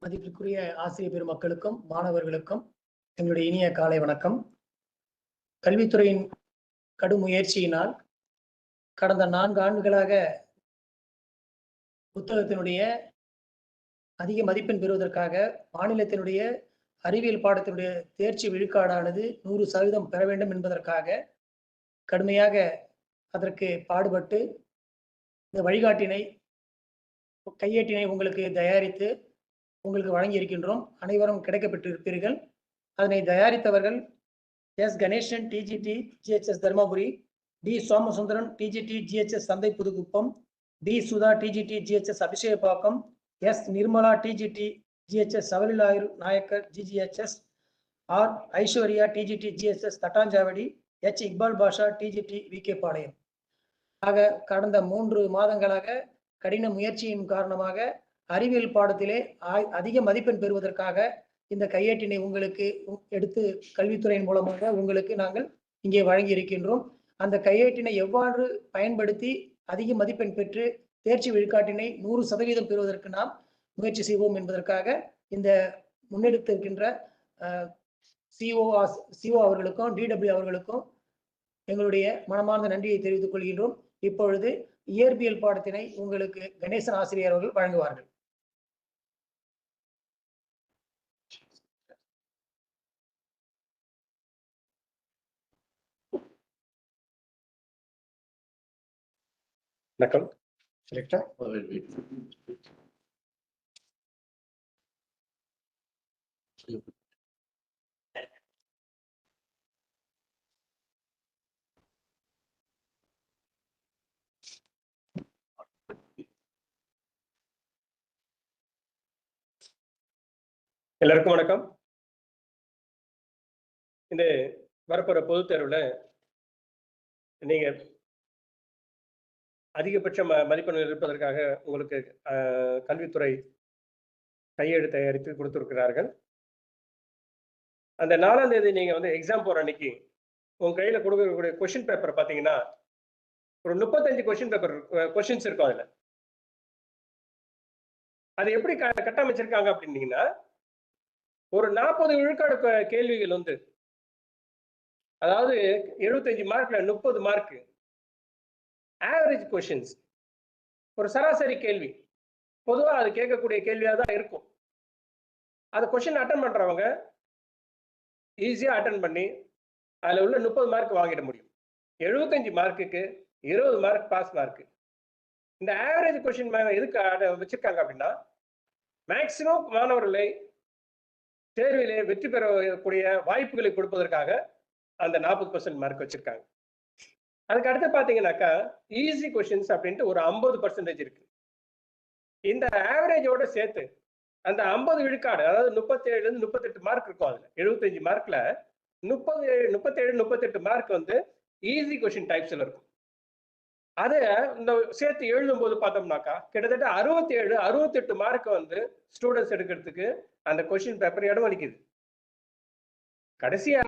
மதிப்பிற்குரிய ஆசிரியர் பெருமக்களுக்கும் மாணவர்களுக்கும் எங்களுடைய இனிய காலை வணக்கம். கல்வித்துறையின் கடும் முயற்சியினால் கடந்த 4 ஆண்டுகளாக புத்தகத்தினுடைய அதிக மதிப்பெண் பெறுவதற்காக மாநிலத்தினுடைய அறிவியல் பாடத்தினுடைய தேர்ச்சி விழுக்காடானது 100% பெற வேண்டும் என்பதற்காக கடுமையாக அதற்கு பாடுபட்டு இந்த வழிகாட்டினை கையேட்டினை உங்களுக்கு தயாரித்து உங்களுக்கு வழங்கி இருக்கின்றோம். அனைவரும் கிடைக்கப்பெற்றிருப்பீர்கள். அதனை தயாரித்தவர்கள் S Ganesan TGT GHS Dharmapuri, T Somasundaran TGT GHS Santhai Pudukuppam, T Sudha TGT GHS Abhishekapakkam, S Nirmala TGT GHS Savarilayur Nayakkar GGHS, R Aishwarya TGT GHS Thattanchavadi, H Iqbal Basha TGT VK Palayam. ஆக கடந்த 3 மாதங்களாக கடின முயற்சியின் காரணமாக அறிவியல் பாடத்திலே அதிக மதிப்பெண் பெறுவதற்காக இந்த கையேட்டினை உங்களுக்கு எடுத்து கல்வித்துறையின் மூலமாக உங்களுக்கு நாங்கள் இங்கே வழங்கி இருக்கின்றோம். அந்த கையேட்டினை எவ்வாறு பயன்படுத்தி அதிக மதிப்பெண் பெற்று தேர்ச்சி விழுக்காட்டினை 100% பெறுவதற்கு நாம் முயற்சி செய்வோம் என்பதற்காக இந்த முன்னெடுத்திருக்கின்ற சிஓ அவர்களுக்கும் டிடபிள்யூ அவர்களுக்கும் எங்களுடைய மனமார்ந்த நன்றியை தெரிவித்துக் கொள்கின்றோம். இப்பொழுது இயற்பியல் பாடத்தினை உங்களுக்கு கணேசன் ஆசிரியர் அவர்கள் வழங்குவார்கள். வணக்கம். எல்லாருக்கும் வணக்கம். இந்த வரப்போற பொதுத் தேர்வுல நீங்க அதிகபட்ச மதிப்பெண்கள் இருப்பதற்காக உங்களுக்கு கல்வித்துறை கையேடு தயாரித்து கொடுத்திருக்கிறார்கள். அந்த 4ஆம் தேதி நீங்க வந்து எக்ஸாம் போற அன்னைக்கு உங்க கையில கொடுக்கக்கூடிய கொஸ்டின் பேப்பர் பாத்தீங்கன்னா ஒரு 35 கொஸ்டின்ஸ் இருக்கும். அதுல அது எப்படி கட்டமைச்சிருக்காங்க அப்படின்னீங்கன்னா, ஒரு 40 விழுக்காடு கேள்விகள் வந்து, அதாவது 75 மார்க்ல 30 மார்க் ஆவரேஜ் கொஸ்டின்ஸ், ஒரு சராசரி கேள்வி. பொதுவா அது கேட்கக்கூடிய கேள்வியா தான் இருக்கும். அந்த கொஸ்டின் அட்டன் பண்றவங்க ஈஸியா அட்டன் பண்ணி அதுல உள்ள 30 மார்க் வாங்கிட முடியும். 75 மார்க்குக்கு 20 மார்க் பாஸ் மார்க். இந்த ஆவரேஜ் கொஸ்டின் எதுக்கு வச்சிருக்காங்க அப்படின்னா, மேக்சிமம் மாணவர்களை தேர்விலே வெற்றி பெறக்கூடிய வாய்ப்புகளை கொடுப்பதற்காக அந்த 40% மார்க் வச்சிருக்காங்க. அதுக்கு அடுத்து பாத்தீங்கன்னாக்கா ஈஸி கொஸ்டின்ஸ் அப்படின்ட்டு ஒரு 50% இருக்கு. இந்த ஆவரேஜோட சேர்த்து அந்த 50 விழுக்காடு, அதாவது 37 38 மார்க் இருக்கும். அதுல 75 மார்க்ல 37 38 மார்க் வந்து ஈஸி கொஸ்டின் டைப்ஸ்ல இருக்கும். அதை இந்த சேர்த்து எழுதும் போது பார்த்தோம்னாக்கா கிட்டத்தட்ட 67 68 மார்க் வந்து ஸ்டூடெண்ட்ஸ் எடுக்கிறதுக்கு அந்த கொஸ்டின் பேப்பர் இடம் அளிக்குது. கடைசியா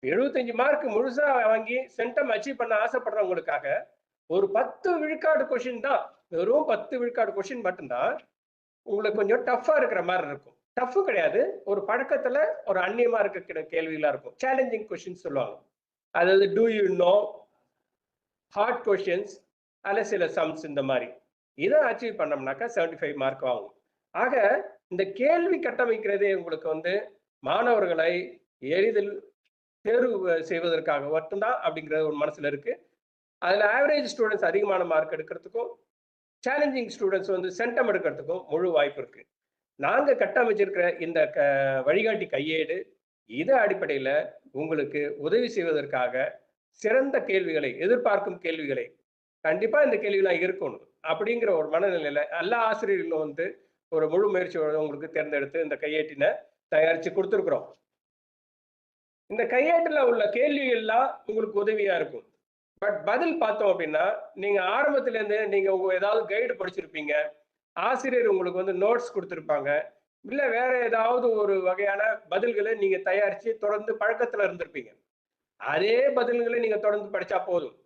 75 மார்க் முழுசா வாங்கி சென்டம் அச்சீவ் பண்ண ஆசைப்படுறவங்களுக்காக ஒரு 10 விழுக்காடு கொஸ்டின் தான், வெறும் 10 விழுக்காடு கொஸ்டின் மட்டும்தான் உங்களுக்கு கொஞ்சம் டஃப்பா இருக்கிற மாதிரி இருக்கும். டஃப் கிடையாது, ஒரு பழக்கத்துல ஒரு அந்நியமா இருக்கிற கேள்விகளா இருக்கும். சேலஞ்சிங் கொஸ்டின் சொல்லுவாங்க. அதாவது do you know, hard questions, அல்ல சில சம்ஸ், இந்த மாதிரி இதை அச்சீவ் பண்ணோம்னாக்கா 75 மார்க் வாங்கும். ஆக இந்த கேள்வி கட்டமைக்கிறதே உங்களுக்கு வந்து மாணவர்களை எளிதில் தேர்வு செய்வதற்காக மட்டும்தான் அப்படிங்கிறது ஒரு மனசுல இருக்கு. அதுல ஆவரேஜ் ஸ்டூடெண்ட்ஸ் அதிகமான மார்க் எடுக்கிறதுக்கும் சேலஞ்சிங் ஸ்டூடெண்ட்ஸ் வந்து சென்டம் எடுக்கிறதுக்கும் முழு வாய்ப்பு இருக்கு. நாங்க கட்டமைச்சிருக்கிற இந்த வழிகாட்டி கையேடு இதை அடிப்படையில உங்களுக்கு உதவி செய்வதற்காக சிறந்த கேள்விகளை, எதிர்பார்க்கும் கேள்விகளை, கண்டிப்பா இந்த கேள்விலாம் இருக்கணும் அப்படிங்கிற ஒரு மனநிலையில எல்லா ஆசிரியர்களும் வந்து ஒரு முழு முயற்சியோட உங்களுக்கு தேர்ந்தெடுத்து இந்த கையேட்டினை தயாரிச்சு கொடுத்துருக்குறோம். இந்த கையேட்டுல உள்ள கேள்விகள்லாம் உங்களுக்கு உதவியா இருக்கும். பட் பதில் பார்த்தோம் அப்படின்னா, நீங்க ஆரம்பத்துல இருந்து நீங்க ஏதாவது கைடு படிச்சிருப்பீங்க, ஆசிரியர் உங்களுக்கு வந்து நோட்ஸ் கொடுத்துருப்பாங்க, இல்ல வேற ஏதாவது ஒரு வகையான பதில்களை நீங்க தயாரிச்சு தொடர்ந்து பழக்கத்துல இருந்திருப்பீங்க. அதே பதில்களை நீங்க தொடர்ந்து படிச்சா போதும்.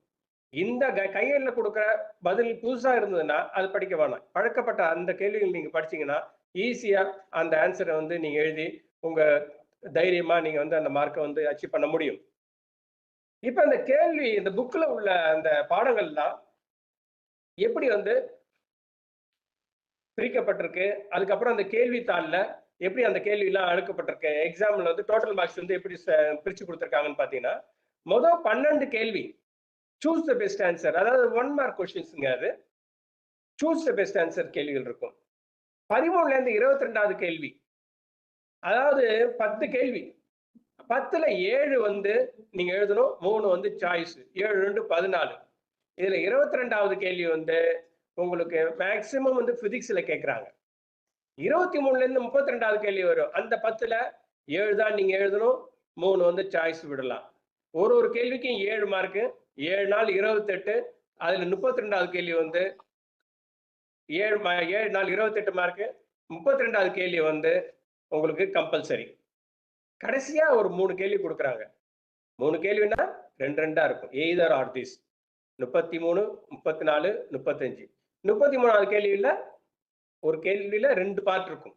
இந்த கையேடுல கொடுக்குற பதில் புதுசா இருந்ததுன்னா அது படிக்க வேணாம். பழக்கப்பட்ட அந்த கேள்விகள் நீங்க படிச்சீங்கன்னா ஈஸியா அந்த ஆன்சரை வந்து நீங்க எழுதி உங்க தைரியமா நீங்க வந்து அந்த மார்க்கை வந்து அச்சீவ் பண்ண முடியும். இப்ப இந்த கேள்வி இந்த புக்ல உள்ள அந்த பாடங்கள்லாம் எப்படி வந்து பிரிக்கப்பட்டிருக்கு, அதுக்கப்புறம் அந்த கேள்வித்தாள்ல எப்படி அந்த கேள்வி எல்லாம் அடுக்கப்பட்டிருக்கு, எக்ஸாம்ல வந்து டோட்டல் மார்க்ஸ் வந்து எப்படி பிரிச்சு கொடுத்திருக்காங்கன்னு பாத்தீங்கன்னா, மொதல் 12 கேள்வி சூஸ் த பெஸ்ட் ஆன்சர், அதாவது 1 மார்க் கொஸ்டின்ஸ்ங்க. அது சூஸ் த பெஸ்ட் ஆன்சர் கேள்விகள் இருக்கும். 13ல இருந்து 22வது கேள்வி, அதாவது 10 கேள்வி, 10ல 7 வந்து நீங்க எழுதணும், 3 வந்து சாய்ஸ், 7 2 14. இதுல 22வது கேள்வி வந்து உங்களுக்கு மேக்சிமம் வந்து பிசிக்ஸ்ல கேட்கறாங்க. 23ல இருந்து 32வது கேள்வி வரும். அந்த 10ல 7 தான் நீங்க எழுதணும், 3 வந்து சாய்ஸ் விடலாம். ஒரு கேள்விக்கும் 7 மார்க், 7 நாள் 28. அதுல 32வது கேள்வி வந்து 7 நாள் 28 மார்க். 32வது கேள்வி வந்து உங்களுக்கு கம்பல்சரி. கடைசியா ஒரு 3 கேள்வி கொடுக்குறாங்க. 3 கேள்வினா 2 2 இருக்கும். Either R this. 33, 34, 35. 33வது கேள்வியில ஒரு கேள்வியில 2 பார்ட் இருக்கும்.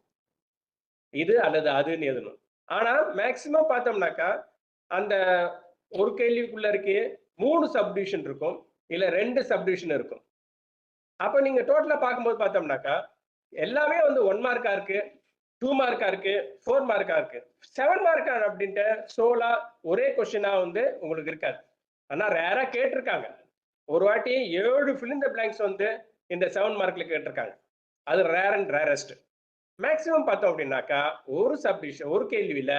இது அல்லது அதுன்னு எழுதணும். ஆனா மேக்சிமம் பார்த்தோம்னாக்கா அந்த ஒரு கேள்விக்குள்ள இருக்கே 3 சப்டிவிஷன் இருக்கும், இல்ல 2 சப்டிவிஷன் இருக்கும். அப்ப நீங்க டோட்டலா பார்க்கும்போது பார்த்தோம்னாக்கா எல்லாமே வந்து 1 மார்க்கா இருக்கு, 2 மார்க்கா இருக்கு, 4 மார்க்கா இருக்கு. 7 மார்க்கா அப்படின்ட்டு சோலா ஒரே கொஸ்டினா வந்து உங்களுக்கு இருக்காது. ஆனா ரேரா கேட்டிருக்காங்க. ஒரு வாட்டி 7 fill in the blanks வந்து இந்த 7 மார்க்ல கேட்டிருக்காங்க. அது ரேர் அண்ட் ரேரஸ்ட். மேக்ஸிமம் பார்த்தோம் அப்படின்னாக்கா ஒரு சப்டிவிஷன், ஒரு கேள்வியில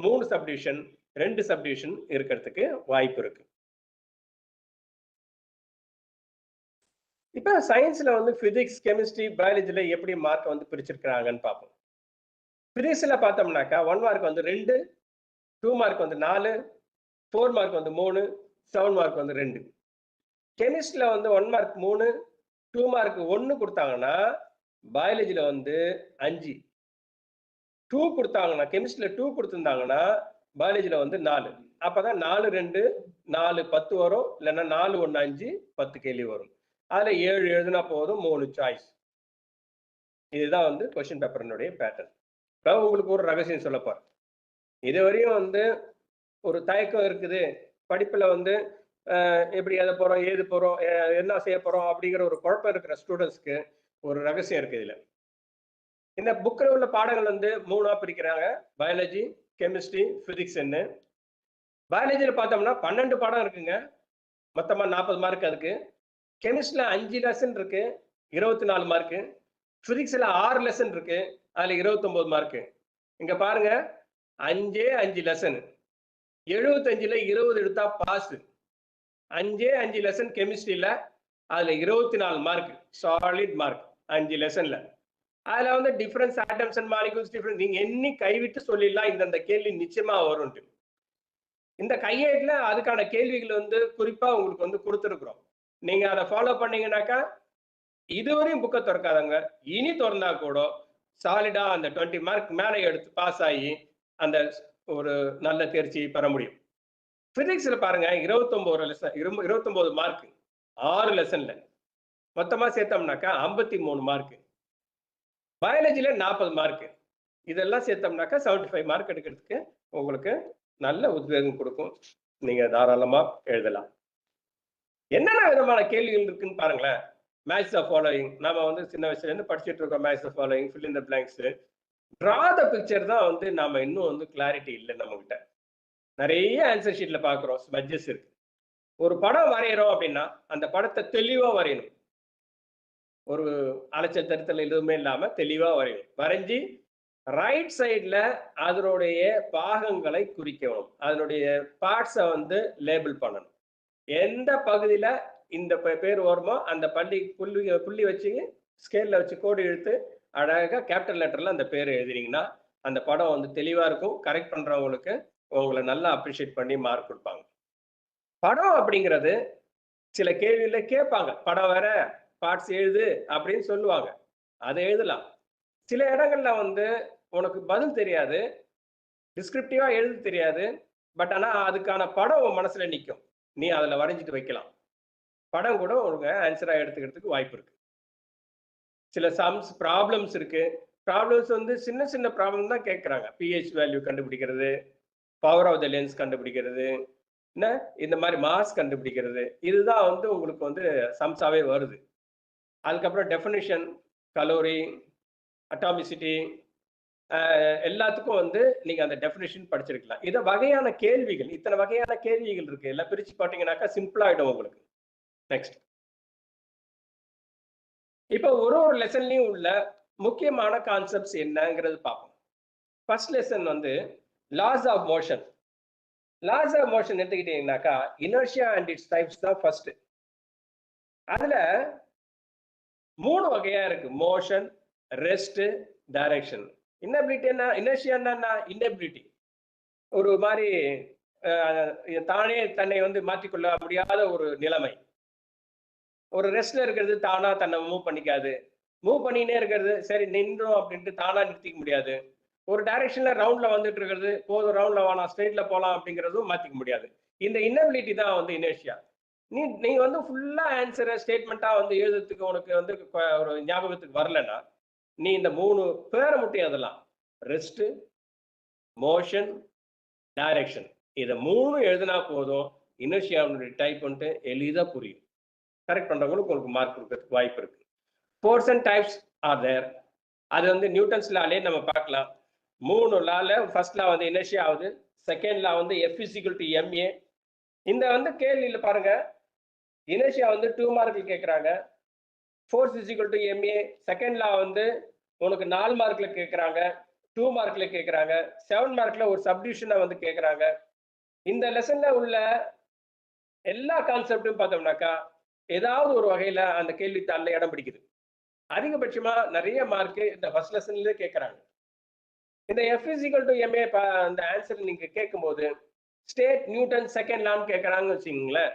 3 சப்டிவிஷன், 2 சப்டிவிஷன் இருக்கிறதுக்கு வாய்ப்பு இருக்கு. இப்ப சயின்ஸ்ல வந்து பிசிக்ஸ், கெமிஸ்ட்ரி, பயாலஜில எப்படி மார்க் வந்து பிரிச்சிருக்காங்கன்னு பார்ப்போம். பிசிக்ஸ்ல பார்த்தோம்னாக்கா 1 மார்க் வந்து 2, 2 மார்க் வந்து 4, 4 மார்க் வந்து 3, 7 மார்க் வந்து 2. கெமிஸ்ட்ரியில வந்து 1 மார்க் 3, 2 மார்க் 1 கொடுத்தாங்கன்னா பயாலஜில வந்து 5. 2 கொடுத்தாங்கன்னா கெமிஸ்ட்ரியில 2 கொடுத்திருந்தாங்கன்னா பயாலஜில வந்து 4. அப்பதான் 4 2 4 10 வரும், இல்லைன்னா 4 1 5 10 கேள்வி வரும். அதுல 7 எழுதுனா போதும், 3 சாய்ஸ். இதுதான் வந்து கொஸ்டின் பேப்பரினுடைய பேட்டர்ன். அதாவது உங்களுக்கு ஒரு ரகசியம் சொல்ல போறேன். இதுவரையும் வந்து ஒரு தயக்கம் இருக்குது, படிப்புல வந்து எப்படி எழுத போறோம், ஏது போறோம், என்ன செய்ய போறோம் அப்படிங்கிற ஒரு குழப்பம் இருக்கிற ஸ்டூடெண்ட்ஸ்க்கு ஒரு ரகசியம் இருக்கு இதுல. இந்த புக்கில் உள்ள பாடங்கள் வந்து 3ஆ பிரிக்கிறாங்க. Biology, chemistry, பிசிக்ஸ்ன்னு. பயாலஜியில பார்த்தோம்னா 12 பாடம் இருக்குங்க. மொத்தமா 40 மார்க் அதுக்கு. கெமிஸ்ட்ரியில 5 லெசன் இருக்கு, 24 மார்க். பிசிக்ஸ்ல 6 லெசன் இருக்கு, அதுல 29 மார்க். இங்க பாருங்க, 5 லெசன், 75ல 20 எடுத்தா பாஸ். 5 லெசன் கெமிஸ்ட்ரியில, அதுல 24 மார்க், சாலிட் மார்க் 5 லெசன்ல. அதுல வந்து difference, atoms and molecules difference நீங்க எண்ணி கைவிட்டு சொல்லிடலாம், இந்த கேள்வி நிச்சயமா வரும். இந்த கையேட்டுல அதுக்கான கேள்விகள் வந்து குறிப்பா உங்களுக்கு வந்து கொடுத்துருக்குறோம். நீங்க அதை ஃபாலோ பண்ணீங்கன்னாக்கா இதுவரையும் புக்கை திறக்காதவங்க இனி திறந்தா கூட சாலிடா அந்த 20 மார்க் மேலே எடுத்து பாஸ் ஆகி அந்த ஒரு நல்ல தேர்ச்சி பெற முடியும். பிசிக்ஸ்ல பாருங்க 29 லெசன், 29 மார்க் 6 லெசன்ல மொத்தமா சேர்த்தோம்னாக்கா 53 மார்க். பயாலஜில 40 மார்க். இதெல்லாம் சேர்த்தோம்னாக்கா 75 மார்க் எடுக்கிறதுக்கு உங்களுக்கு நல்ல உத்வேகம் கொடுக்கும். நீங்க தாராளமா எழுதலாம். என்னென்ன விதமான கேள்விகள் இருக்குன்னு பாருங்களேன். மேட்ச் த ஃபாலோயிங், நாம வந்து சின்ன வயசுல இருந்து படிச்சுட்டு இருக்கோம். Match the following, fill in the blanks. Draw the picture தான் வந்து நாம இன்னும் வந்து கிளாரிட்டி இல்லை நம்ம கிட்ட. நிறைய ஆன்சர் ஷீட்ல பாக்குறோம், ஸ்மட்ஜஸ் இருக்கு. ஒரு படம் வரைகிறோம் அப்படின்னா அந்த படத்தை தெளிவா வரையணும். ஒரு அலைச்சல் தருத்தல் எதுவுமே இல்லாம தெளிவா வரையணும். வரைஞ்சி ரைட் சைட்ல அதனுடைய பாகங்களை குறிக்கணும். அதனுடைய பார்ட்ஸை வந்து லேபிள் பண்ணணும். எந்த பகுதியில இந்த பேர் வருமோ அந்த புள்ளி வச்சு ஸ்கேல்ல வச்சு கோடு இழுத்து அழகா கேபிட்டல் லெட்டர்ல அந்த பேர் எழுதினீங்கன்னா அந்த படம் வந்து தெளிவா இருக்கும். கரெக்ட் பண்றவங்களுக்கு உங்களை நல்லா அப்ரிஷியேட் பண்ணி மார்க் கொடுப்பாங்க. படம் அப்படிங்கிறது சில கேள்வியில கேட்பாங்க, படம் வேற பார்ட்ஸ் எழுது அப்படின்னு சொல்லுவாங்க, அதை எழுதலாம். சில இடங்கள்ல வந்து உனக்கு பதில் தெரியாது, டிஸ்கிரிப்டிவா எழுத தெரியாது, பட் ஆனா அதுக்கான படம் உன் மனசுல நிற்கும், நீ அதுல வரைஞ்சிட்டு வைக்கலாம். படம் கூட உனக்கு ஆன்சரா எடுத்துக்கிறதுக்கு வாய்ப்பு இருக்கு. சில சம்ஸ் ப்ராப்ளம்ஸ் இருக்கு, ப்ராப்ளம்ஸ் வந்து சின்ன சின்ன ப்ராப்ளம் தான் கேட்குறாங்க. பிஹெச் வேல்யூ கண்டுபிடிக்கிறது, பவர் ஆஃப் த லென்ஸ் கண்டுபிடிக்கிறது, என்ன இந்த மாதிரி மாஸ் கண்டுபிடிக்கிறது. இதுதான் வந்து உங்களுக்கு வந்து சம்ஸாவே வருது. அதுக்கப்புறம் டெஃபினிஷன், கலோரி, அட்டாமிசிட்டி, எல்லாத்துக்கும் வந்து நீங்க அந்த டெஃபினிஷன் படிச்சிருக்கலாம். இத வகையான கேள்விகள், இத்தனை வகையான கேள்விகள் இருக்கு. எல்லாம் பிரிச்சு பார்த்தீங்கன்னாக்கா சிம்பிளா ஆயிடும் உங்களுக்கு. நெக்ஸ்ட். இப்போ ஒரு ஒரு லெசன்லயும் உள்ள முக்கியமான கான்செப்ட்ஸ் என்னங்கிறது பார்ப்போம். ஃபர்ஸ்ட் லெசன் வந்து laws of motion. Laws of motion எடுத்துக்கிட்டீங்கன்னாக்கா இனர்ஷியா அண்ட் இட்ஸ் டைப்ஸ் தான் ஃபர்ஸ்ட். அதுல 3 வகையா இருக்கு. Motion, rest, direction. இன்னபிலிட்டி என்ன? இனர்ஷியா என்ன? இன்னபிலிட்டி. ஒரு மாதிரி தானே தன்னை வந்து மாற்றிக்கொள்ள முடியாத ஒரு நிலைமை. ஒரு ரெஸ்ட்ல இருக்கிறது தானா தன்னை மூவ் பண்ணிக்காது. மூவ் பண்ணினே இருக்கிறது சரி நின்றோம் அப்படின்ட்டு தானா நிறுத்திக்க முடியாது. ஒரு டைரக்ஷன்ல ரவுண்ட்ல வந்துட்டு இருக்கிறது போதும் ரவுண்ட்ல வேணாம் ஸ்ட்ரெயிட்ல போலாம் அப்படிங்கிறதும் மாத்திக்க முடியாது. இந்த இன்னபிலிட்டி தான் வந்து இனர்ஷியா. நீ வந்து ஃபுல்லா ஆன்சரை ஸ்டேட்மெண்ட்டா வந்து எழுதுறதுக்கு உனக்கு வந்து ஒரு ஞாபகத்துக்கு வரலன்னா நீ இந்த 3 பேரை மட்டும் எழுதலாம். Rest, motion, direction. இதை 3 எழுதினா போதும் இனர்ஷியாவுடைய டைப் வந்துட்டு எளிதா புரியும். கரெக்ட் பண்றவங்களுக்கு உங்களுக்கு மார்க் கொடுக்கறதுக்கு வாய்ப்பு இருக்கு. Force and types are there. அது வந்து நியூட்டன்ஸ் லாலே நம்ம பார்க்கலாம். 3 லால ஃபர்ஸ்ட் லா வந்து இனர்ஷியா ஆகுது. செகண்ட் லா வந்து F = ma. இந்த வந்து கேள்வியில பாருங்க இனர்ஷியா வந்து 2 மார்க்ல கேட்கறாங்க. Force = ma. செகண்ட் லா வந்து உனக்கு 4 மார்க்ல கேட்கறாங்க, 2 மார்க்ல கேட்கறாங்க, 7 மார்க்ல ஒரு சப்டிவிஷனை வந்து கேட்கறாங்க. இந்த லெசன்ல உள்ள எல்லா கான்செப்டும் பார்த்தோம்னாக்கா ஏதாவது ஒரு வகையில அந்த கேள்வித்தாள்ல இடம் பிடிக்குது. அதிகபட்சமா நிறைய மார்க் இந்த ஃபர்ஸ்ட் லெசன்லயே கேட்கறாங்க. இந்த F = ma அந்த ஆன்சர் நீங்க கேட்கும்போது ஸ்டேட் நியூட்டன் செகண்ட் லான்னு கேட்கறாங்கன்னு வச்சுக்கீங்களேன்.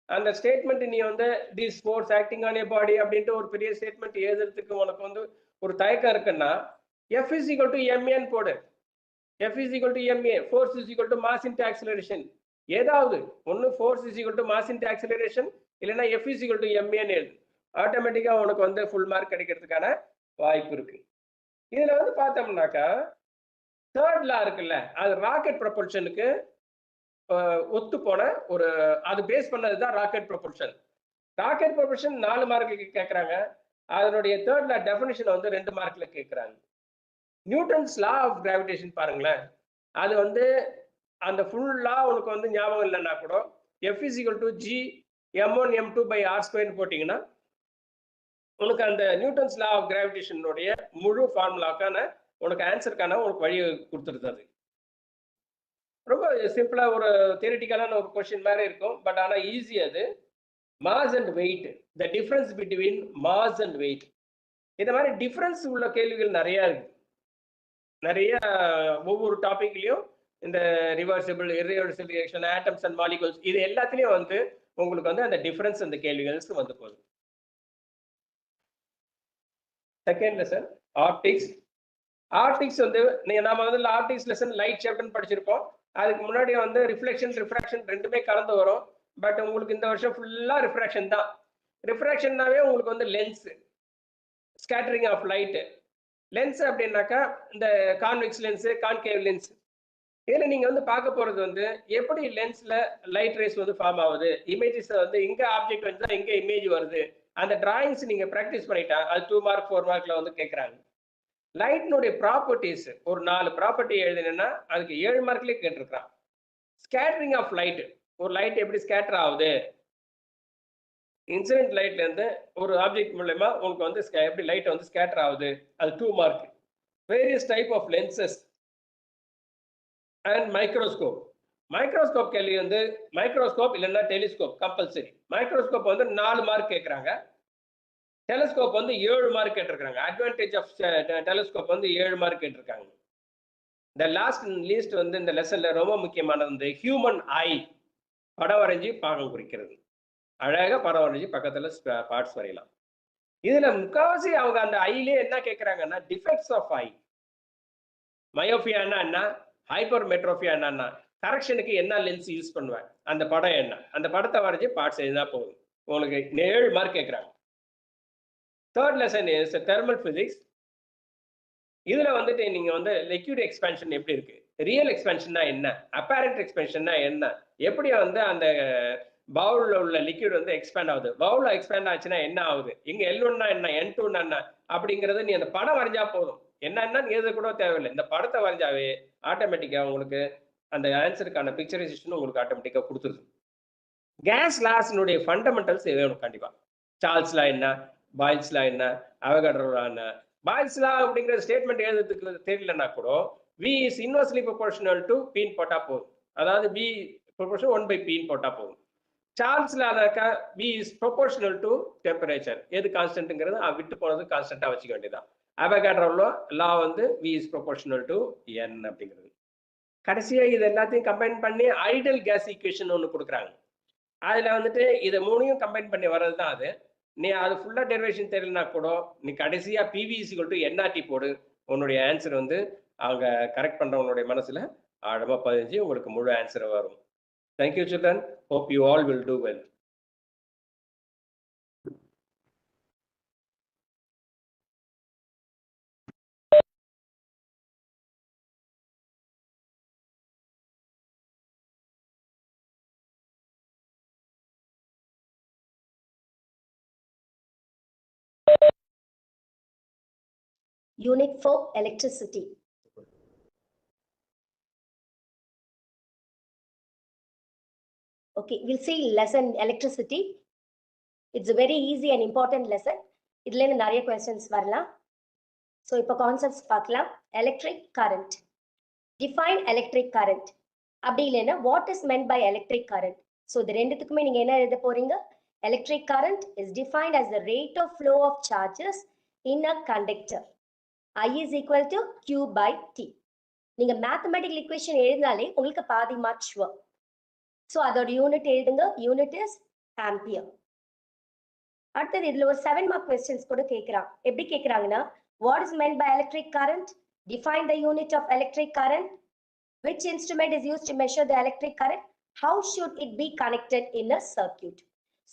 அந்த ஸ்டேட்மெண்ட் நீ வந்து this force acting on a பாடி அப்படின்ட்டு ஒரு பெரிய ஸ்டேட்மெண்ட் எழுதுறதுக்கு உனக்கு வந்து ஒரு தயக்கம் இருக்குன்னா F = ma போடு. F = ma. Force = mass into acceleration. ஏதாவது ஒன்னு ஃபோர்ஸ் mass into acceleration இல்லைன்னா F = ma எழுது. ஆட்டோமேட்டிக்கா உனக்கு வந்து ஃபுல் மார்க் கிடைக்கிறதுக்கான வாய்ப்பு இருக்கு. இதுல வந்து பார்த்தோம்னாக்கா தேர்ட் லா இருக்குல்ல அது ராக்கெட் ப்ரொபல்ஷனுக்கு ஒத்து போன ஒரு அது பேஸ் பண்ணதுதான் ராக்கெட் ப்ரொபல்ஷன். ராக்கெட் ப்ரொபல்ஷன் 4 மார்க்குக்கு கேட்கறாங்க. அதனுடைய தேர்ட் லா டெஃபினிஷன் வந்து 2 மார்க்ல கேட்கறாங்க. நியூட்டன்ஸ் லா ஆஃப் கிராவிடேஷன் பாருங்களேன். அது வந்து அந்த ஃபுல் லா உனக்கு வந்து ஞாபகம் இல்லைன்னா கூட F = g m1 m2/r² போட்டீங்கன்னா உனக்கு அந்த நியூட்டன்ஸ் லா ஆஃப் கிராவிடேஷனுடைய முழு ஃபார்முலாக்கான உனக்கு ஆன்சருக்கான உனக்கு வழி கொடுத்துருது. அது ரொம்ப சிம்பிளா ஒரு தியரிட்டிக்கலான ஒரு கொஸ்டின் மாதிரி இருக்கும். பட் ஆனா ஈஸி அது. Mass and weight, the difference between mass and weight. இந்த மாதிரி டிஃபரன்ஸ் உள்ள கேள்விகள் நிறைய இருக்கு. நிறைய ஒவ்வொரு டாபிக்லயும் இந்த reversible, irreversible reaction, atoms and molecules இது எல்லாத்துலயும் வந்து உங்களுக்கு வந்து அந்த டிஃபரன்ஸ் அந்த கேள்விகளுக்கு வந்து போகுது. Second lesson optics. ஆப்டிக்ஸ் வந்து நாம வந்து ஆப்டிக்ஸ் லெசன் லைட் சாப்டர்னு படிச்சிருப்போம். அதுக்கு முன்னாடி வந்து ரிஃப்ளெக்ஷன், ரிஃப்ராக்ஷன் ரெண்டுமே கலந்து வரும். பட் உங்களுக்கு இந்த வருஷம் ஃபுல்லா ரிஃப்ராக்ஷன் தான். ரிஃப்ராக்ஷன்னாவே உங்களுக்கு வந்து lens, scattering of light. Lens அப்படின்னாக்கா இந்த கான்வெக்ஸ் லென்ஸ், கான்கேவ் லென்ஸ். இதுல நீங்க வந்து பார்க்க போறது வந்து எப்படி லென்ஸ்ல லைட் ரேஸ் வந்து ஃபார்ம் ஆகுது, இமேஜஸ் வந்து எங்க ஆப்ஜெக்ட் வந்து எங்க இமேஜ் வருது, அந்த டிராயிங்ஸ் நீங்க பிராக்டிஸ் பண்ணிட்டா அது 2 மார்க் 4 மார்க்ல வந்து கேட்கறாங்க. லைட்னுடைய ப்ராப்பர்ட்டிஸ் ஒரு 4 ப்ராப்பர்ட்டி எழுதினா அதுக்கு 7 மார்க்லயே கேட்டிருக்கான். ஸ்கேட்டரிங் ஆஃப் லைட், ஒரு லைட் எப்படி ஸ்கேட்டர் ஆகுது, இன்சிடென்ட் லைட்ல இருந்து ஒரு ஆப்ஜெக்ட் மூலமா உங்களுக்கு வந்து எப்படி லைட் வந்து ஸ்கேட்டர் ஆகுது அது 2 mark. Various type of lenses and microscope. Microscope கேள்வி வந்து மைக்ரோஸ்கோப் இல்லைன்னா டெலிஸ்கோப் கம்பல்சரி. மைக்ரோஸ்கோப் வந்து 4 மார்க் கேட்கறாங்க. டெலிஸ்கோப் வந்து 7 மார்க் கேட்டிருக்காங்க. அட்வான்டேஜ் ஆஃப் டெலிஸ்கோப் வந்து 7 மார்க் கேட்டிருக்காங்க. இந்த லாஸ்ட் லீஸ்ட் வந்து இந்த லெசன்ல ரொம்ப முக்கியமானது வந்து ஹியூமன் ஐ. படம் வரைஞ்சி பாகம் குறிக்கிறது. அழகா படம் வரைஞ்சி பக்கத்துல பார்ட்ஸ் வரையலாம். இதுல முக்காவாசி அவங்க அந்த ஐலே என்ன கேட்கறாங்கன்னா டிஃபெக்ட்ஸ் ஆஃப் ஐ. மயோபியானா என்ன, ஹைப்பர் மெட்ரோபியா என்ன, கரெக்ஷனுக்கு என்ன லென்ஸ் யூஸ் பண்ணுவேன், அந்த படம் என்ன, அந்த படத்தை வரைஞ்சி பார்ட்ஸ் எழுதினா போதும். உங்களுக்கு 7 மார்க் கேட்கறாங்க. Third lesson is thermal physics. இதுல வந்துட்டு நீங்க வந்து லிக்விட் எக்ஸ்பேன்ஷன் எப்படி இருக்கு, ரியல் எக்ஸ்பேன்ஷன்னா என்ன, அப்பேரண்ட் எக்ஸ்பேன்ஷன்னா என்ன, எப்படி வந்து அந்த பவுல்ல உள்ள லிக்விட் வந்து எக்ஸ்பேண்ட் ஆகுது, பவுல்ல எக்ஸ்பேண்ட் ஆச்சுன்னா என்ன ஆகுது, இங்க L1னா என்ன, N2னா என்ன அப்படிங்கறது நீ அந்த படம் வரைஞ்சா போதும். என்னன்னு எழுத கூட தேவையில்லை. இந்த படத்தை வரைஞ்சாவே ஆட்டோமேட்டிக்கா உங்களுக்கு அந்த ஆன்சருக்கான பிக்சரைசேஷன் உங்களுக்கு ஆட்டோமேட்டிக்கா கொடுத்துருது. கேஸ் லாஸ்னுடைய ஃபண்டமெண்டல்ஸ் வேணும் கண்டிப்பா. சார்ல்ஸ் லா என்ன, பாயில்ஸ் லா என்ன, அவகாட்ரோ லா என்ன. பாயில்ஸ் லா அப்படிங்கிற ஸ்டேட்மெண்ட் எழுதுறதுக்கு தெரியலன்னா கூட V is inversely proportional to P போட்டா போதும். அதாவது V proportional 1/P போட்டா போதும். சார்ல்ஸ் லானாக்கா V is proportional to temperature. எது கான்ஸ்டன்ட்ங்கிறது விட்டு போனது கான்ஸ்டன்ட்டா வச்சுக்க வேண்டியதான். அவகாட்ரோ லா வந்து V is proportional to N அப்படிங்கிறது. கடைசியா இது எல்லாத்தையும் கம்பைன் பண்ணி ஐடியல் கேஸ் ஈக்குவேஷன் ஒன்று கொடுக்குறாங்க. அதுல வந்துட்டு இதை மூணையும் கம்பைன் பண்ணி வர்றது தான் அது. நீ அது ஃபுல்லா டெரிவேஷன் தெரியலனா கூட நீ கடைசியா PV = NRT போடு. உன்னுடைய ஆன்சர் வந்து அவங்க கரெக்ட் பண்றவங்களுடைய மனசுல ஆழமா பதிஞ்சு உங்களுக்கு முழு ஆன்சர் வரும். Thank you children. Hope you all will do well. Unit 4, electricity. Okay, we'll see lesson electricity. It's a very easy and important lesson. இதுல இருந்து நிறைய questions வரலாம். So இப்போ concepts பார்க்கலாம். Electric current. Define electric current. அப்படி இல்லைன்னா what is meant by electric current? So இது ரெண்டுத்துக்குமே நீங்க என்ன எழுத போறீங்க? Electric current is defined as the rate of flow of charges in a conductor. I is equal to Q by T. நீங்க mathematical equation எழுதினாலே உங்களுக்கு பாதி மார்க் ஷுவர். ஸோ அதோட யூனிட் எழுதுங்க. Unit is ampere. அடுத்தது இதுல ஒரு 7 மார்க் கொஸ்டின்ஸ் கூட கேட்கறாங்க. எப்படி கேட்கறாங்கன்னா, what is meant by electric current, define the unit of electric current, which instrument is used to measure the electric current, how should it be connected in a circuit.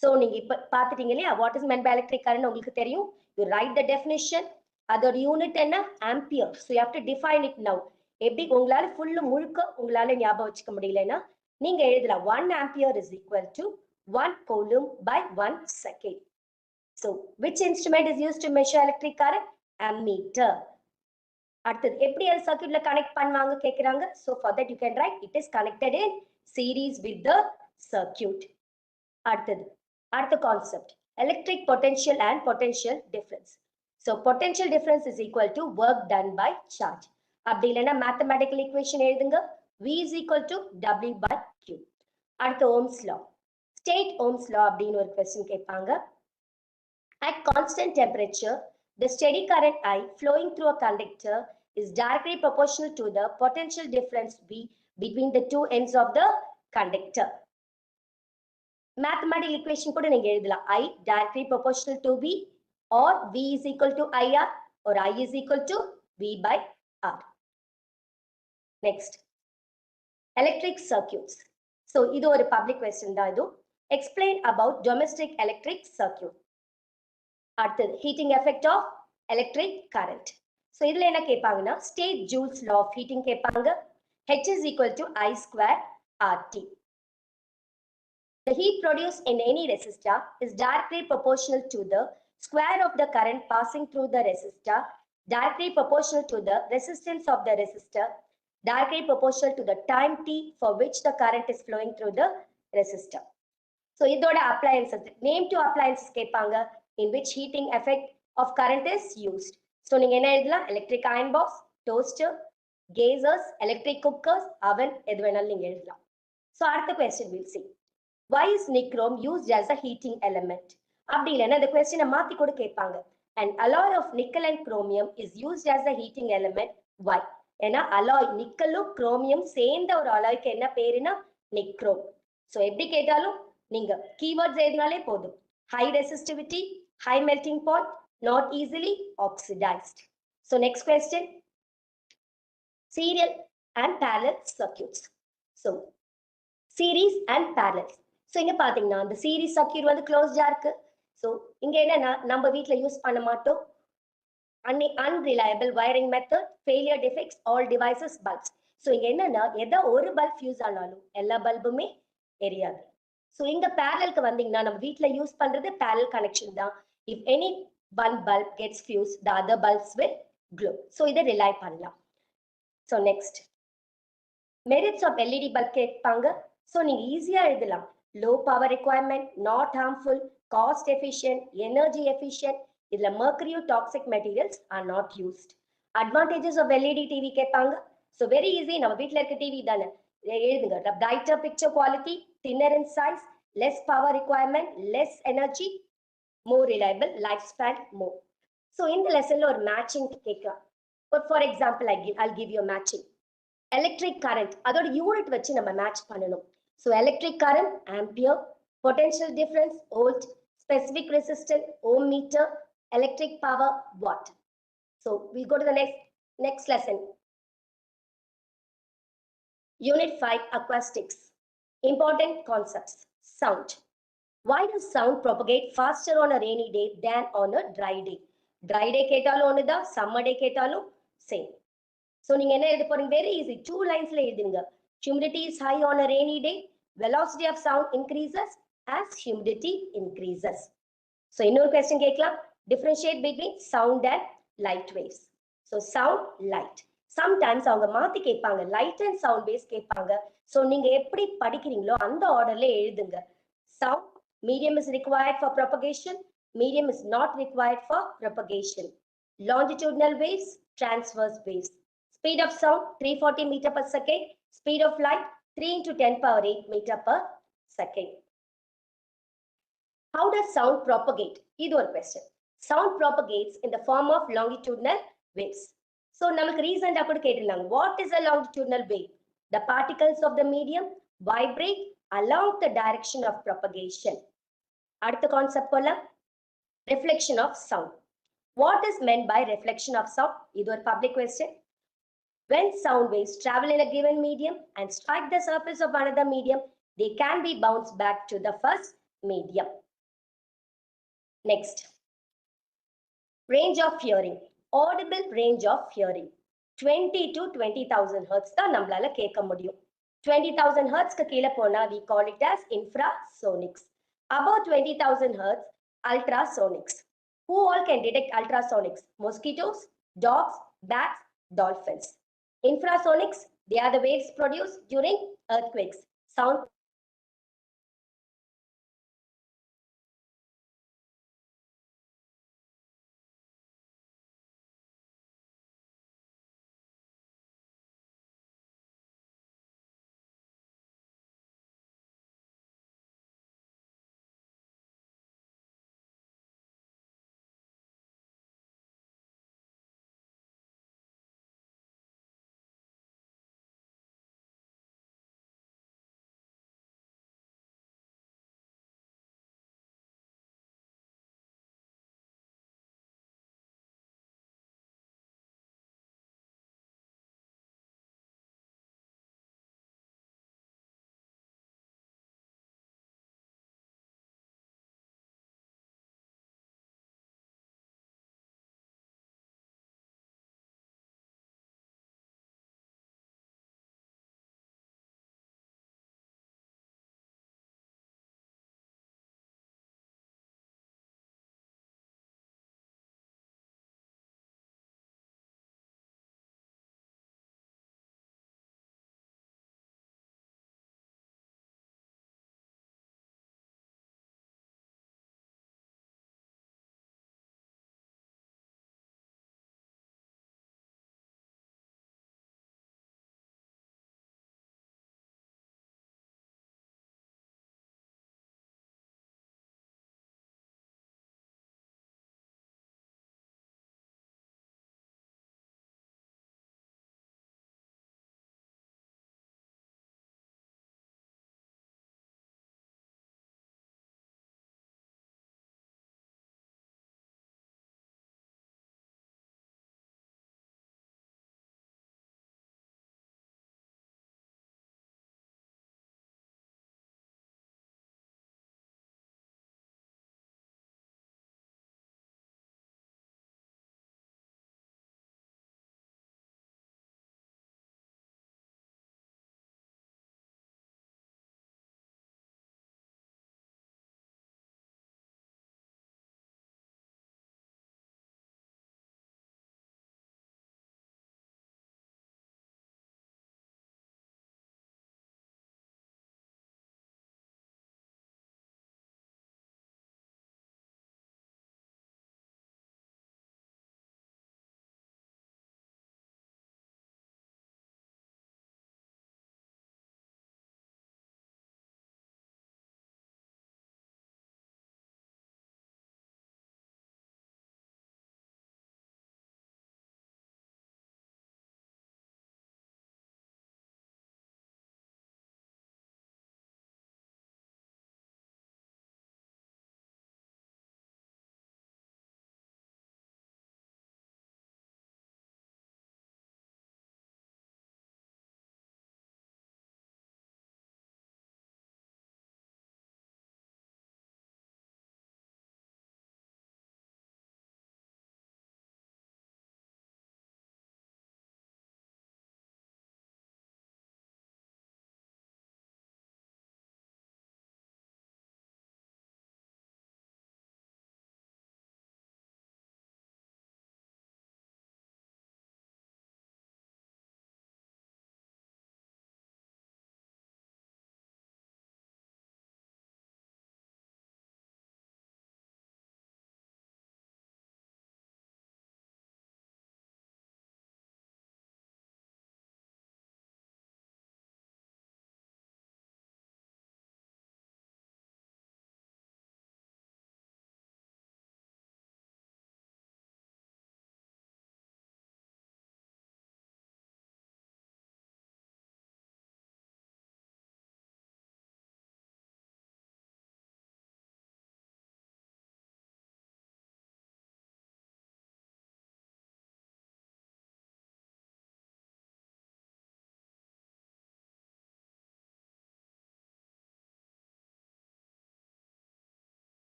So நீங்க இப்ப பாத்துட்டீங்க இல்லையா, what is meant by electric current உங்களுக்கு தெரியும். You write the definition. அதோட unit என்ன, ampere. So you have to define it now. எப்படி உங்களால ஃபுல்லு முழுக்க உங்களால ஞாபகம் வச்சுக்க முடியலன்னா நீங்க எழுதலாம் 1 ampere is equal to 1 coulomb by 1 second. So which instrument is used to measure electric current? Ammeter. அடுத்தது எப்படி அது சர்க்யூட்ல கனெக்ட் பண்ணுவாங்க கேக்குறாங்க. So for that you can write it is connected in series with the circuit. அடுத்த concept electric potential and potential difference. So potential difference is equal to work done by charge. அப்படி இல்லைன்னா mathematical equation எழுதுங்க. V is equal to W by Q. அடுத்த Ohm's law. State Ohm's law அப்படின்னு ஒரு question கேட்பாங்க. At constant temperature, the steady current I flowing through a conductor is directly proportional to the potential difference V between the two ends of the conductor. Mathematical equation கூட நீங்க எழுதலாம். I directly proportional to V, or V is equal to IR, or I is equal to V by R. Next, electric circuits. So இது ஒரு public question தான் இது. Explain about domestic electric circuit. அடுத்தது heating effect of electric current. So இதுல என்ன கேட்பாங்கன்னா, state Joule's law of heating கேட்பாங்க. H is equal to I square RT. The heat produced in any resistor is directly proportional to the square of the current passing through the resistor, directly proportional to the resistance of the resistor, directly proportional to the time t for which the current is flowing through the resistor. So இதோட appliances, name to appliances கேட்பாங்க in which heating effect of current is used. So நீங்க என்ன எழுதலாம், electric iron box, toaster, geysers, electric cookers, oven, எது வேணாலும் நீங்க எழுதலாம். So அடுத்த question we'll see. Why is nichrome used as a heating element? அப்படி இல்லைன்னா இந்த கொஸ்டினை மாத்தி கூட கேட்பாங்க. An alloy of nickel and chromium is used as a heating element. Why? ஏன்னா அலாய் நிக்கலும் குரோமியம் சேர்ந்த ஒரு அலாய்க்கு என்ன பேருனா நிக்ரோம். ஸோ எப்படி கேட்டாலும் நீங்க கீவேர்ட்ஸ் எழுதினாலே போதும். High resistivity, high melting point, not easily oxidized. So next question, serial and parallel circuits. So series and parallel. So இங்க பாத்தீங்கன்னா இந்த series circuit வந்து closed இருக்கு. So இங்க என்னன்னா நம்ம வீட்ல யூஸ் பண்ண மாட்டோம். unreliable wiring method, failure defects, all devices, bulbs. So இங்க என்னன்னா எதா ஒரு பல்ப் ஃபியூஸ் ஆனாலும் எல்லா பல்புமே எரியாது. ஸோ இங்க பேரலுக்கு வந்தீங்கன்னா நம்ம வீட்ல யூஸ் பண்றது பேரல் கனெக்ஷன் தான். If any one bulb gets fused, the other bulbs will glow. So இதை ரிலை பண்ணலாம். So next, merits of LED bulb கேட்பாங்க. ஸோ நீங்க ஈஸியா எழுதலாம். Low power requirement, not harmful, cost efficient, energy efficient. இதுல mercury toxic materials are not used. Advantages of LED TV கேட்பாங்க. So very easy, நம்ம வீட்ல இருக்க டிவி தானே எழுதுங்க. Brighter picture quality, thinner in size, less power requirement, less energy, more reliable, lifespan more. So in the lesson or matching கேட்கலாம். But for example, I'll give you a matching. Electric current, அதோட unit வச்சு நம்ம match பண்ணணும். So electric current, ampere, potential difference, volt, specific resistance, ohm meter, electric power, watt. So we go to the next lesson. Unit 5, acoustics. Important concepts. Sound. Why does sound propagate faster on a rainy day than on a dry day? Dry day கேட்டாலும் ஒண்ணுதான், summer day கேட்டாலும் same. So நீங்க என்ன எழுத போறீங்க? Very easy. 2 linesல எழுதுங்க. Humidity is high on a rainy day. Velocity of sound increases as humidity increases. So இன்னொரு question கேட்கலாம். Differentiate between sound and light waves. So sound, light. Sometimes அவங்க மாத்தி கேட்பாங்க. Light and sound waves கேட்பாங்க. So நீங்க எப்படி படிக்கிறீங்களோ அந்த ஆர்டர்ல எழுதுங்க. Sound, medium is required for propagation. Medium is not required for propagation. Longitudinal waves, transverse waves. Speed of sound 340 meter per second. Speed of light 3 into 10 power 8 meter per second. How does sound propagate? இது ஒரு question. Sound propagates in the form of longitudinal waves. So நமக்கு ரீசன்டா கூட கேட்டிருந்தாங்க. What is a longitudinal wave? The particles of the medium vibrate along the direction of propagation. அடுத்த concept போலாம். Reflection of sound. What is meant by reflection of sound? இது ஒரு public question. When sound waves travel in a given medium and strike the surface of another medium, they can be bounced back to the first medium. Next, range of hearing. Audible range of hearing 20 to 20,000 hertz தான் நம்மளால கேட்க முடியும். 20,000 hertz க்கு கீழே போனா we call it as infrasonics. Above 20,000 hertz, ultrasonics. Who all can detect ultrasonics? Mosquitoes, dogs, bats, dolphins. Infrasonics, they are the waves produced during earthquakes. Sound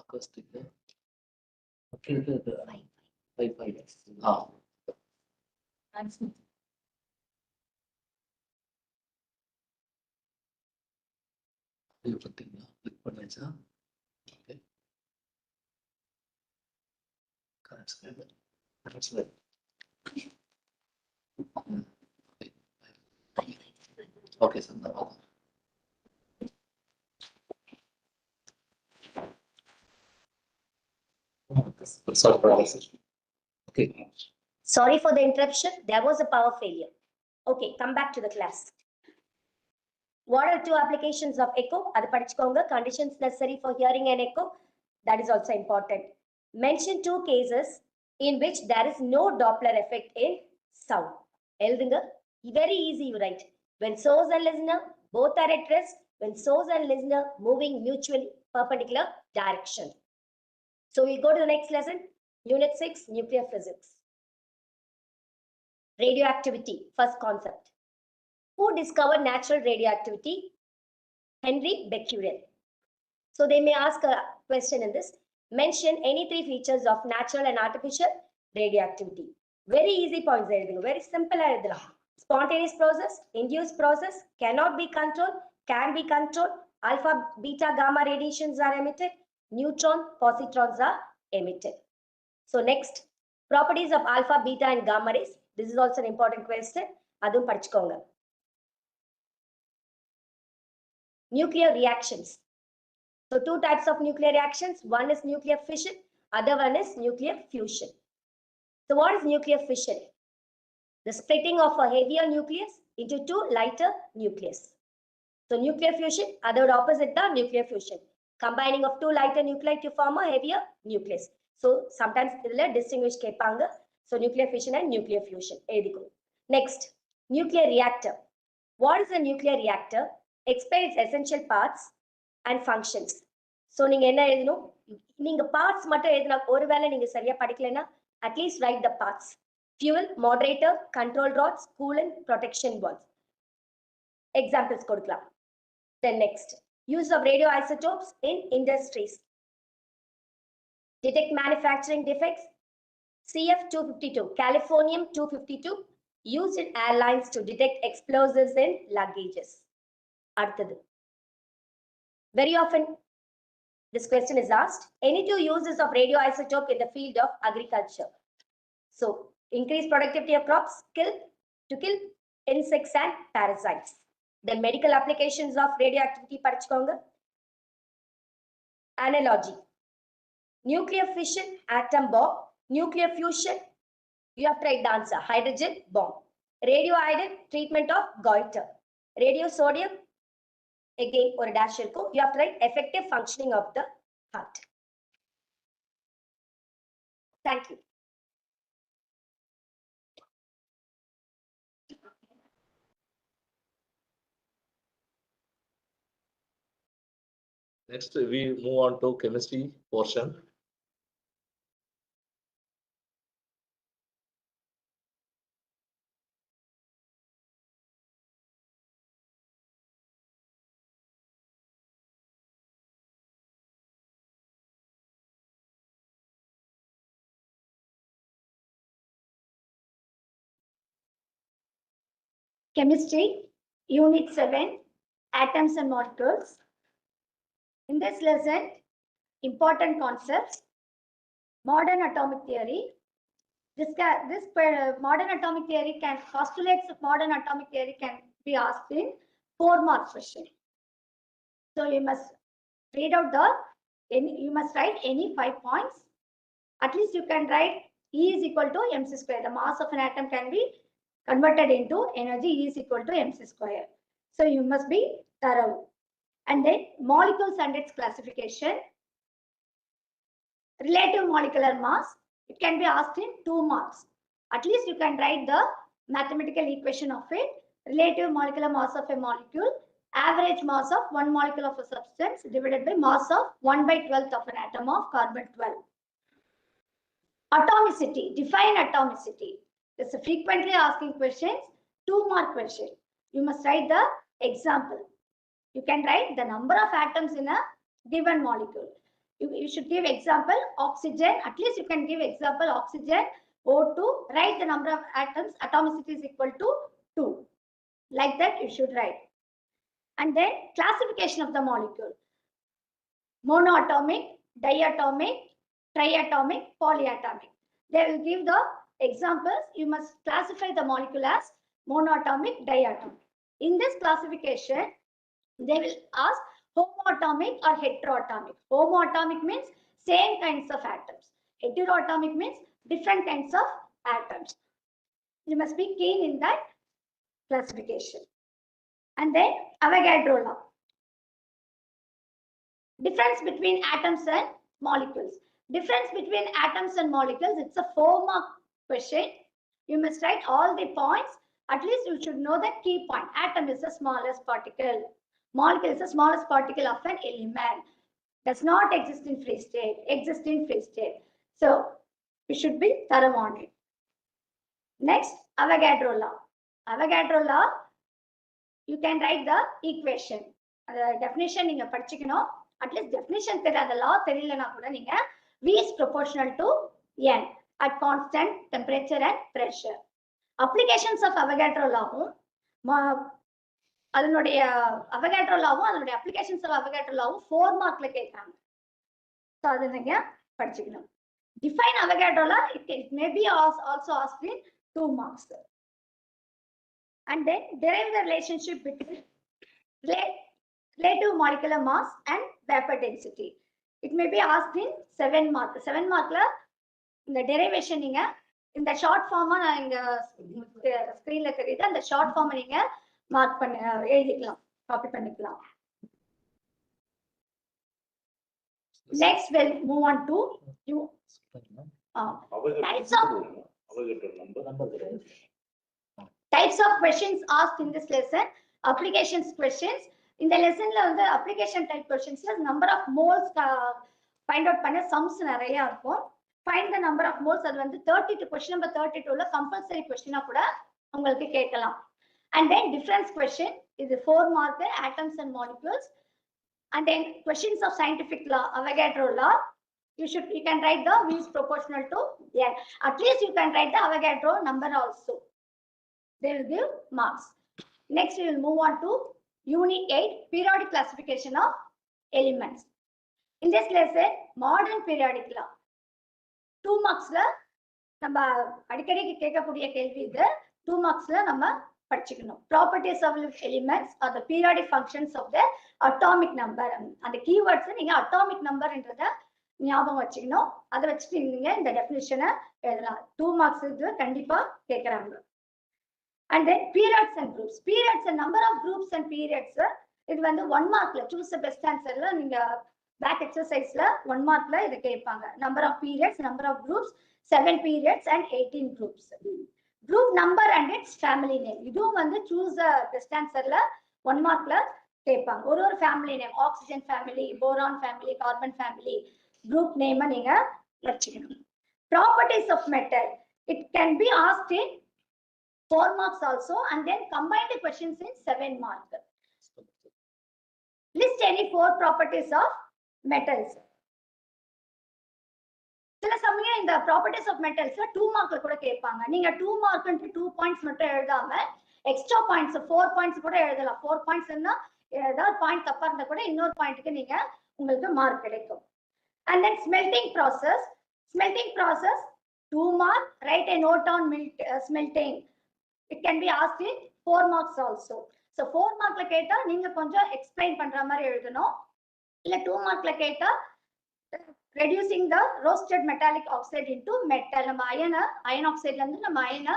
acoustic. Okay, five. Ah. இது பார்த்தீங்களா click பண்ணியாச்சா? Okay okay sir நான் okay. Sorry for the interruption. There was a power failure. Okay, come back to the class. What are two applications of echo? Adu padichukonga. Conditions necessary for hearing an echo. That is also important. Mention two cases in which there is no Doppler effect in sound. Eldunga. Very easy you write. When source and listener both are at rest, when source and listener moving mutually perpendicular direction. So we go to the next lesson. Unit 6, nuclear physics. Radioactivity, first concept. Who discovered natural radioactivity? Henry Becquerel. So they may ask a question in this. Mention any three features of natural and artificial radioactivity. Very easy points there. Very simple. Spontaneous process, induced process, cannot be controlled, can be controlled. Alpha, beta, gamma radiations are emitted. Neutron, positrons are emitted. So next, properties of alpha, beta and gamma rays. This is also an important question. Adum padichukonga. Nuclear reactions. So two types of nuclear reactions. One is nuclear fission, other one is nuclear fusion. So what is nuclear fission? The splitting of a heavier nucleus into two lighter nucleus. So nuclear fusion, other opposite the nuclear fusion. Combining of two lighter nuclei to form a heavier nucleus. So sometimes idhula distinguish kepanga. So nuclear fission and nuclear fusion. Next, nuclear reactor. What is a nuclear reactor? Explain its essential parts and functions. So நீங்க என்ன எழுதணும்? நீங்க parts மட்டும் எழுதினா ஒருவேளை நீங்க சரியா படிக்கலனா at least write the parts. Fuel, moderator, control rods, coolant, protection valves. Examples கொடுக்கலாம். Then next, use of radioisotopes in industries. Detect manufacturing defects. CF-252, Californium-252, used in airlines to detect explosives in luggages. அடுத்தது. Very often, this question is asked. Any two uses of radioisotope in the field of agriculture? So, increase productivity of crops, to kill insects and parasites. Then medical applications of radioactivity padichukonga. Analogy. Nuclear fission, atom bomb. Nuclear fusion, you have to write the answer. Hydrogen bomb. Radioiodine, treatment of goiter. Radiosodium, again or dash irko. You have to write effective functioning of the heart. Thank you. Next, we move on to chemistry portion. Chemistry, Unit 7, Atoms and Molecules. In this lesson, important concepts, modern atomic theory. Modern atomic theory postulates of modern atomic theory can be asked in 4-mark question. So you must read out you must write any 5 points. At least you can write E is equal to mc square. The mass of an atom can be converted into energy. E is equal to mc square. So you must be thorough. And then molecules and its classification. Relative molecular mass. It can be asked in 2 marks. At least you can write the mathematical equation of it. Relative molecular mass of a molecule. Average mass of one molecule of a substance divided by mass of 1/12th of an atom of carbon 12. Atomicity. Define atomicity. This is frequently asking questions. 2-mark question. You must write the example. You can write the number of atoms in a given molecule. You should give example oxygen. At least you can give example oxygen O2. Write the number of atoms. Atomicity is equal to 2. Like that you should write. And then classification of the molecule. Monoatomic, diatomic, triatomic, polyatomic. They will give the examples. You must classify the molecule as monoatomic, diatomic. In this classification, they will ask homoatomic or heteroatomic. Homoatomic means same kinds of atoms. Heteroatomic means different kinds of atoms. You must be keen in that classification. And then Avogadro law. Difference between atoms and molecules. Difference between atoms and molecules, it's a 4-mark question. You must write all the points. At least you should know the key point. Atom is the smallest particle. Molecule is the smallest particle of an element. Does not exist in free state. Exist in free state. So you should be thorough on it. Next, Avogadro law. Avogadro law, you can write the equation. The definition நீங்க படிச்சுக்கணும். At least definition தெரியாத law தெரியலனா கூட நீங்க V is proportional to N at constant temperature and pressure. Applications of Avogadro law அதனுடைய Avogadro law அதனுடைய applications of Avogadro law 4 மார்க்ல கேட்கறாங்க. So அது நீங்க படிச்சுக்கணும். Define Avogadro law, it may be also asked in 2 marks. And then derive the relationship between relative molecular mass and vapor density. It may be asked in 7 marks. 7 markla இந்த derivation நீங்க இந்த short pharma நான் இங்க ஸ்கிரீன்ல தெரியுது. அந்த short form நீங்க mark பண்ணி எழுதிக்கலாம், காப்பி பண்ணிக்கலாம். Next we'll move on to you types of questions asked in this lesson. Applications questions. In the lesson la வந்து application type questions number of moles find out பண்ண sums நிறைய இருக்கும். Find the number of moles, அது வந்து 32 question number 32 ல compulsory question கூட உங்களுக்கு கேட்கலாம். And then difference question is 4 mark, atoms and molecules. And then questions of scientific law, Avogadro law. You can write the V is proportional to N. At least you can write the Avogadro number also. They will give marks. Next we will move on to Unit 8, periodic classification of elements. In this lesson, modern periodic law. 2 marks la நம்ம அடிக்கடி கேட்கக்கூடிய கேள்வி இது. 2 marks la நம்ம படிச்சுக்கணும். Properties of elements or the periodic functions of the atomic number. அந்த keywords நீங்க atomic number என்றத ஞாபகம் வச்சுக்கணும். அதை வச்சுட்டு நீங்க இந்த டெஃபினிஷனை எழுதலாம். 2 marks இது கண்டிப்பா கேட்கறாங்க. And then periods and groups. Periods and number of groups and periods. இது வந்து 1 markல choose the best answerல நீங்க back exerciseல 1 markல இத கேட்பாங்க. Number of periods, number of groups, 7 periods and 18 groups. Group number and its family name. இதுவும் வந்து choose the best answerல 1 markல கேட்பாங்க. ஒரு family name, oxygen family, boron family, carbon family, group name நீங்க வச்சுக்கணும். Properties of metal. It can be asked in 4 marks also, and then combine the questions in 7 marks. List any 4 properties of metals. சில சமயம் இந்த properties of metals 2 markல கூட கேட்பாங்க. நீங்க 2 mark க்கு 2 points மட்டும் எழுதாம extra points 4 points கூட எழுதலாம். 4 points ன்னா ஏதாவது பாயிண்ட் தப்பா இருந்தா கூட இன்னொரு பாயிண்ட்க்கு நீங்க உங்களுக்கு மார்க் கிடைக்கும். And then smelting process. Smelting process 2 mark. Write a note on smelting. It can be asked in 4 marks also. So 4 markல கேட்டா நீங்க கொஞ்சம் எக்ஸ்பிளைன் பண்ற மாதிரி எழுதணும். இல்ல 2 markல கேட்டா reducing the roasted metallic oxide into metal. நம்ம iron oxide ல இருந்து நம்ம அயனை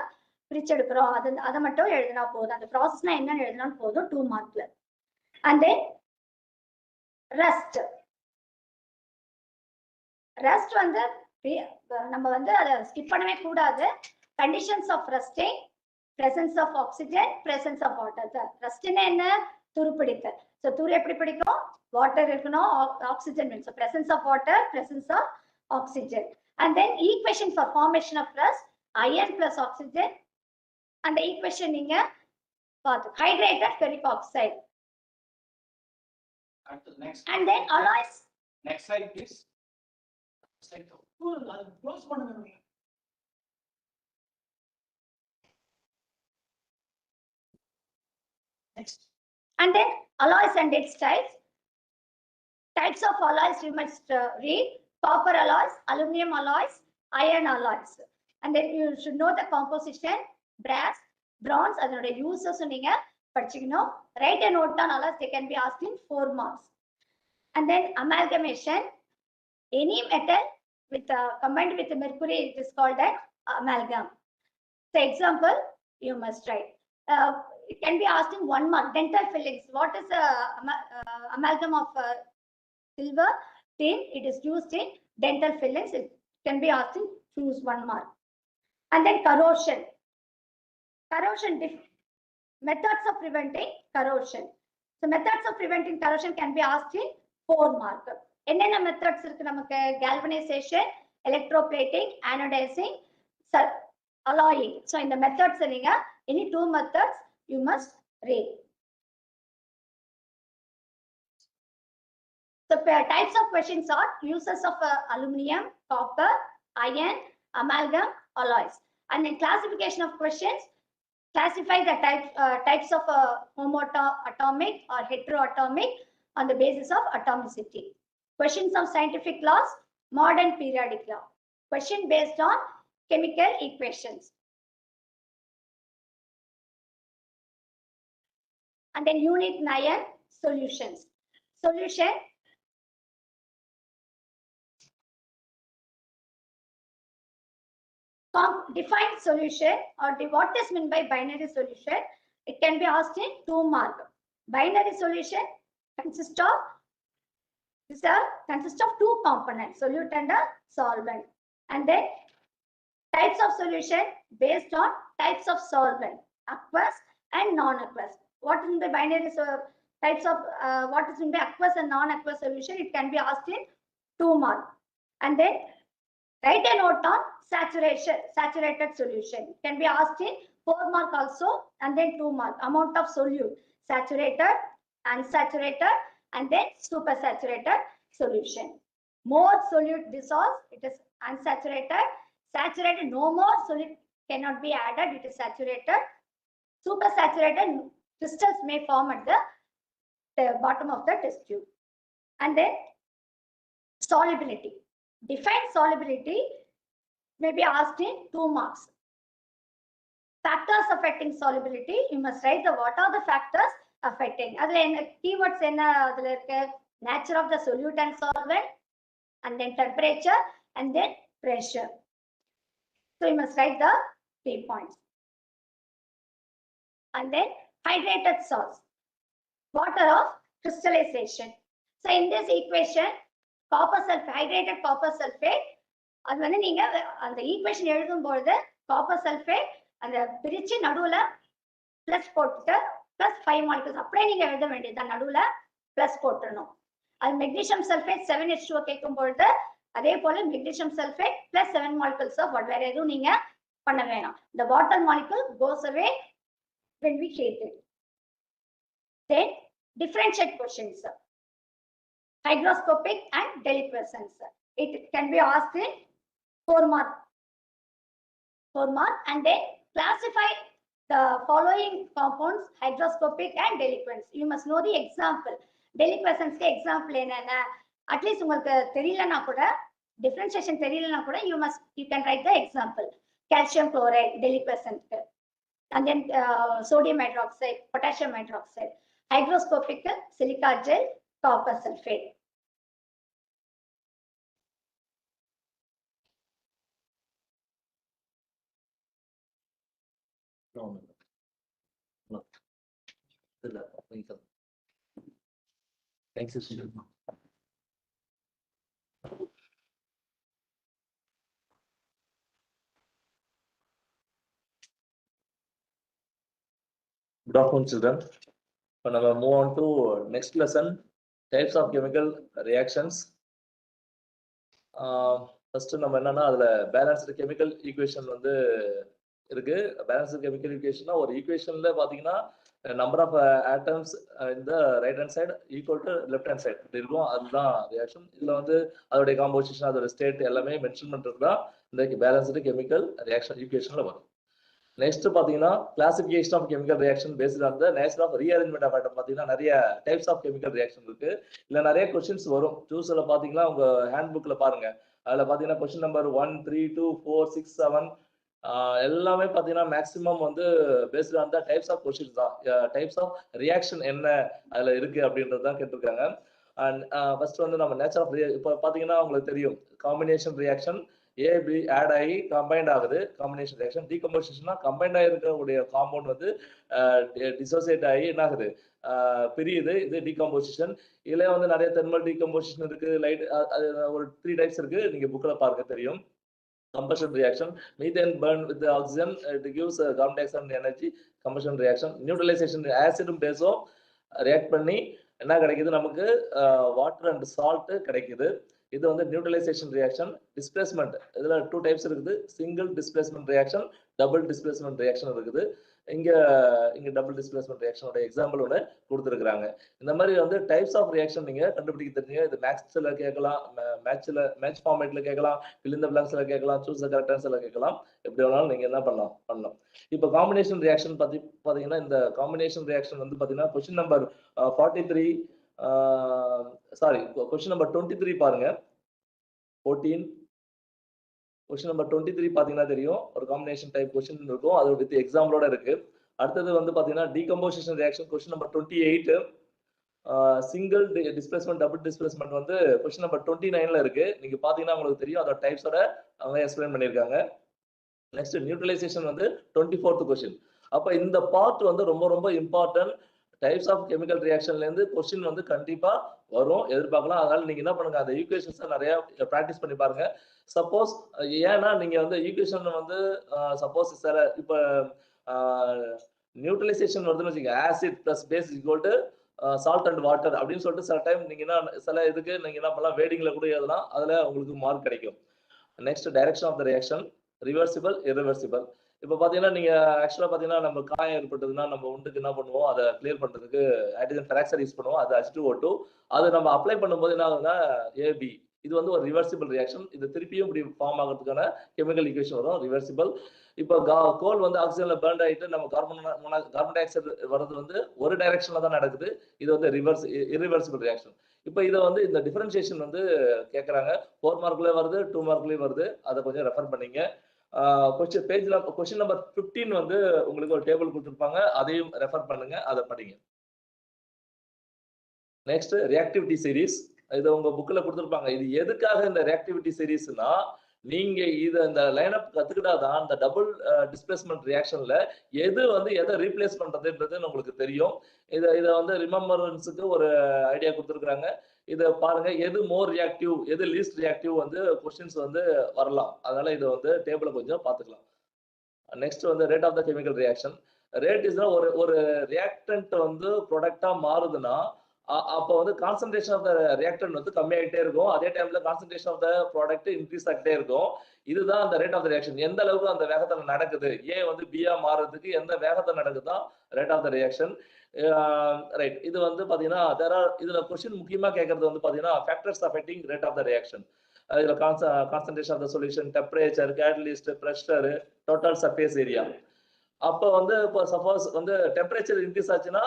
பிரிச்சு எடுக்கிறோம். அதை மட்டும் எழுதினா போதும். அந்த ப்ராசஸ்னா என்னன்னு எழுதினா போதும் 2 markல. And then rust. Rust வந்து நம்ம வந்து அதை ஸ்கிப் பண்ணவே கூடாது. Conditions of rusting. Presence of oxygen, presence of water. Rust என்ன துருப்பிடித்தல். So துரு எப்படி பிடிக்கும்? Water இருக்கணும், oxygen வேணும். So presence of water, presence of oxygen. And then equation for formation of rust, iron plus oxygen. And the equation நீங்க பார்த்து hydrated ferric oxide. And then alloys Next slide, please. Close பண்ணுங்க. Next. And then alloys and its types. Types of alloys you must read: copper alloys, aluminum alloys, iron alloys. And then you should know the composition: brass, bronze, அதோட uses நீங்க படிச்சுக்கணும். Write a note on alloys, they can be asked in 4 marks. And then amalgamation: any metal with combined with mercury, it is called an amalgam. So example you must write. It can be asked in 1 mark. Dental fillings: what is the amalgam of silver, tin? It is used in dental fillings. It can be asked in choose 1 mark. And then corrosion. Corrosion, methods of preventing corrosion. So methods of preventing corrosion can be asked in 4 mark. என்னென்ன methods இருக்கு நமக்கு? galvanization, electroplating, anodizing, alloying. So in the methods நீங்க any 2 methods you must read. The types of questions are uses of aluminum, copper, iron, amalgam, alloys. And then classification of questions: classify the types of homoatomic or heteroatomic on the basis of atomicity. Questions of scientific laws: modern periodic law. Question based on chemical equations. And then unit 9, solutions. Solution: define solution or what is meant by binary solution. It can be asked in 2 mark. Binary solution consists of 2 components: solute and a solvent. And then types of solution based on types of solvent: aqueous and non-aqueous. What is the binary types of what is in the aqueous and non-aqueous solution? It can be asked in 2 mark. And then write a note on saturated solution. It can be asked in 4 mark also, and then 2 mark. Amount of solute: saturated, unsaturated, and then supersaturated solution. More solute dissolves, it is unsaturated. Saturated, no more solute cannot be added, it is saturated. Supersaturated, crystals may form at the bottom of the test tube. And then solubility. Define solubility may be asked in 2 marks. Factors affecting solubility, you must write what are the factors affecting. Adula keywords enna adula irukku: nature of the solute and solvent, and then temperature, and then pressure. So you must write the key points. And then hydrated salts, water of crystallization. So in this equation, copper sulfate, hydrated copper sulfate, அது வந்து நீங்க அந்த equation எழுதும் பொழுது copper sulphate அந்த பிரிச்சு நடுவுல plus போட்டுட்டு பிளஸ் 5 மாலிகுல்ஸ் அப்படியே நீங்க எழுத வேண்டியதுதான், நடுவுல பிளஸ் போட்டுறணும். அது மெக்னீசியம் சல்ஃபேட் 7H2 கேட்கும் பொழுது அதே போல magnesium sulphate plus 7 molecules of water, வேற எதுவும் நீங்க பண்ண வேணாம். The water molecule goes away when we heat it. Then differentiate questions: hygroscopic and deliquescence. It can be asked in 4 mark. And then classify the following compounds: hygroscopic and deliquescence. You must know the example. Deliquescence ke example enna, at least ungalku theriyalana kuda, differentiation theriyalana kuda, you can write the example. Calcium chloride deliquescent, and then sodium hydroxide, potassium hydroxide. Hygroscopic silica gel, copper sulfate. No. Thanks, Sushil. Good afternoon, children. Now we move on to next lesson: types of chemical reactions. First, நம்ம என்னன்னா அதுல balanced chemical equation வந்து இருக்கு. Balanced chemical ஈக்குவேஷன்னா ஒரு ஈக்குவேஷன்ல பாத்தீங்கன்னா number of atoms இந்த right hand side equal to left hand side இப்படி இருக்கும். அதுதான் ரியாக்ஷன். இதுல வந்து அதோடைய காம்போசிஷன் அதோட ஸ்டேட் எல்லாமே மென்ஷன் பண்றது தான் இந்த பேலன்ஸ்டு கெமிக்கல் ரியாக்ஷன் ஈக்குவேஷன்ல வரும். நெக்ஸ்ட் பாத்தீங்கன்னா classification of chemical reaction based on the nature of rearrangement of atom. பாத்தீங்கன்னா நிறைய டைப்ஸ் ஆஃப் கெமிக்கல் ரியாக்ஷன் இருக்கு. இல்ல நிறைய கொஸ்டின்ஸ் வரும். சூஸ்ல பாத்தீங்கன்னா உங்க ஹேண்ட் புக்ல பாருங்க. அதுல பாத்தீங்கன்னா கொஸ்டின் நம்பர் 1, 3, 2, 4, 6, 7 எல்லாமே பாத்தீங்கன்னா மேக்ஸிமம் வந்து based on the types of questions தான். டைப்ஸ் ஆஃப் ரியாக்ஷன் என்ன அதுல இருக்கு அப்படின்றது தான் கேட்டிருக்காங்க. அண்ட் ஃபர்ஸ்ட் வந்து நம்ம நேச்சர் ஆஃப் இப்போ பாத்தீங்கன்னா உங்களுக்கு தெரியும் combination reaction A, B add ஆகி கம்பைண்ட் ஆகுது. Combination reaction. டீகம்போசிஷன்னா கம்பைண்ட் ஆகிருக்கக்கூடிய காம்பவுண்ட் வந்து டிசோசியேட் ஆகி என்ன ஆகுது பிரியுது. இது டீகம்போசிஷன். இதுல வந்து நிறைய தெர்மல் டீகம்போசிஷன் இருக்கு. லைட் ஒரு 3 டைப்ஸ் இருக்கு. நீங்க புக்ல பாருங்க தெரியும். combustion reaction, methane burn with the oxygen, it gives carbon dioxide energy. combustion reaction, neutralization, acid base react பண்ணி என்ன கிடைக்குது நமக்கு வாட்டர் அண்ட் சால்ட் கிடைக்குது. இது வந்து நியூட்ரலைசேஷன் ரியாக்ஷன். டிஸ்பிளேஸ்மெண்ட் இதுல 2 டைப்ஸ் இருக்குது. Single displacement reaction, double displacement reaction இருக்குது. இங்க டபுள் டிஸ்பிளேஸ்மெண்ட் ரியாக்ஷனோட எக்ஸாம்பிள் ஒன்று கொடுத்துருக்காங்க. இந்த மாதிரி வந்து டைப்ஸ் ஆஃப் ரியாக்ஷன் நீங்க கண்டுபிடிக்க தெரிஞ்சீங்க. இது மேக்ஸ்ல கேட்கலாம், மேட்ச் ஃபார்மேட்ல கேட்கலாம், fill in the blanksல கேட்கலாம், சூஸ் த கரெக்ட் ஆன்சர்ல கேட்கலாம். எப்படி வேணாலும் நீங்க என்ன பண்ணலாம். இப்போ காம்பினேஷன் ரியாக்ஷன் பத்தி பாத்தீங்கன்னா இந்த காம்பினேஷன் ரியாக்ஷன் வந்து பாத்தீங்கன்னா question number 43 sorry question number 23 பாருங்க. 14 கொஸ்டின் நம்பர் 23 பாத்தீங்கன்னா தெரியும் ஒரு காம்பினேஷன் டைப் கொஸ்டின் இருக்கும். அது வித் எக்ஸாம்பிளோட இருக்கு. அடுத்தது வந்து பாத்தீங்கன்னா decomposition reaction question number 28. Single displacement double displacement வந்து கொஸ்டின் நம்பர் 29ல இருக்கு. நீங்க பாத்தீங்கன்னா உங்களுக்கு தெரியும் அதோட டைப்ஸோட அவங்க எக்ஸ்பிளைன் பண்ணிருக்காங்க. நெக்ஸ்ட் நியூட்ரலைசேஷன் வந்து 24th கொஸ்டின். அப்ப இந்த பார்ட் வந்து ரொம்ப ரொம்ப இம்பார்ட்டன்ட். டைப்ஸ் ஆஃப் கெமிக்கல் ரியாக்ஷன்ல இருந்து கொஸ்டின் வந்து கண்டிப்பா வரும், எதிர்பார்க்கலாம். அதனால நீங்க என்ன பண்ணுங்க அந்த ஈக்குவேஷன்ஸ் நிறைய பிராக்டிஸ் பண்ணி பாருங்க. சப்போஸ் ஏன்னா நீங்க வந்து ஈக்குவேஷன் வந்து சப்போஸ் சில இப்ப நியூட்ரலைசேஷன் வருதுன்னு வச்சுக்கோங்க, acid plus base equal to salt and water அப்படின்னு சொல்லிட்டு சில டைம் நீங்க என்ன சில இதுக்கு நீங்க என்ன பண்ணலாம் வேடிங்ல கூட எழுதலாம். அதுல உங்களுக்கு மார்க் கிடைக்கும். Next direction of the reaction, reversible, irreversible. இப்போ பாத்தீங்கன்னா நீங்க ஆக்சுவலா பாத்தீங்கன்னா நம்ம காயம் ஏற்பட்டதுன்னா நம்ம உண்டுக்கு என்ன பண்ணுவோம், அதை கிளியர் பண்றதுக்கு ஹைட்ரஜன் பெராக்சைடு யூஸ் பண்ணுவோம். அது H2O2. அது நம்ம அப்ளை பண்ணும்போது என்ன ஆகுதுன்னா AB. இது வந்து ஒரு ரிவர்சிபிள் ரியாக்ஷன். இது திருப்பியும் இப்படி ஃபார்ம் ஆகிறதுக்கான கெமிக்கல் ஈக்குவேஷன் வரும், ரிவர்சிபிள். இப்போ கோல் வந்து ஆக்சிஜன்ல பர்ன் ஆயிட்டு நம்ம கார்பன் டை ஆக்சைடு வர்றது வந்து ஒரு டைரக்ஷன்ல தான் நடக்குது. இது வந்து இரிவர்சிபிள் ரியாக்ஷன். இப்போ இதை வந்து இந்த டிஃபரன்சியேஷன் வந்து கேட்கறாங்க. 4 மார்க்லயும் வருது, 2 மார்க்லயும் வருது. அதை கொஞ்சம் ரெஃபர் பண்ணீங்க. கொஸ்டின் நம்பர் 15 வந்து உங்களுக்கு ஒரு டேபிள் கொடுத்துருப்பாங்க, அதையும் ரெஃபர் பண்ணுங்க, அதை படிங்க. Next reactivity series. இது உங்க புக்ல கொடுத்துருப்பாங்க. இது எதுக்காக இந்த ரியாக்டிவிட்டி சீரிஸ்னா நீங்க இதை இந்த லைனப் கத்துக்கிட்டாதான் இந்த டபுள் டிஸ்பிளேஸ்மெண்ட் ரியாக்ஷன்ல எது வந்து எதை ரீப்ளேஸ் பண்றதுன்றது உங்களுக்கு தெரியும். இதை வந்து ரிமெம்பரன்ஸுக்கு ஒரு ஐடியா கொடுத்துருக்காங்க. இதை பாருங்க, எது மோர் ரியாக்டிவ் எது லீஸ்ட் ரியாக்டிவ் வந்து கொஸ்டின்ஸ் வந்து வரலாம். அதனால இதை வந்து டேபிள கொஞ்சம் பார்த்துக்கலாம். நெக்ஸ்ட் வந்து rate of the chemical reaction. Rate இஸ்னா ஒரு ரியாக்டன்ட் வந்து ப்ராடக்டா மாறுதுன்னா அப்போ வந்து கான்சன்ட்ரேஷன் ஆஃப் த ரியாக்டன்ட் வந்து கம்மியாகிட்டே இருக்கும். அதே டைம்ல concentration of the product increase ஆகிட்டே இருக்கும். இதுதான் அந்த ரேட் ஆஃப் த ரியாக்ஷன். எந்த அளவுக்கு அந்த வேகத்துல நடக்குது, ஏ வந்து பியா மாறுறதுக்கு எந்த வேகத்தை நடக்குதான் rate of the reaction. Right. இது வந்து பாத்தீங்கன்னா இதுல கொஸ்டின் முக்கியமா கேட்கறது வந்து பாத்தீங்கன்னா factors affecting rate of the reaction. இதுல concentration of the solution, temperature, catalyst, pressure, total surface area. அப்போ வந்து இப்போ சப்போஸ் வந்து டெம்பரேச்சர் இன்க்ரீஸ் ஆச்சுன்னா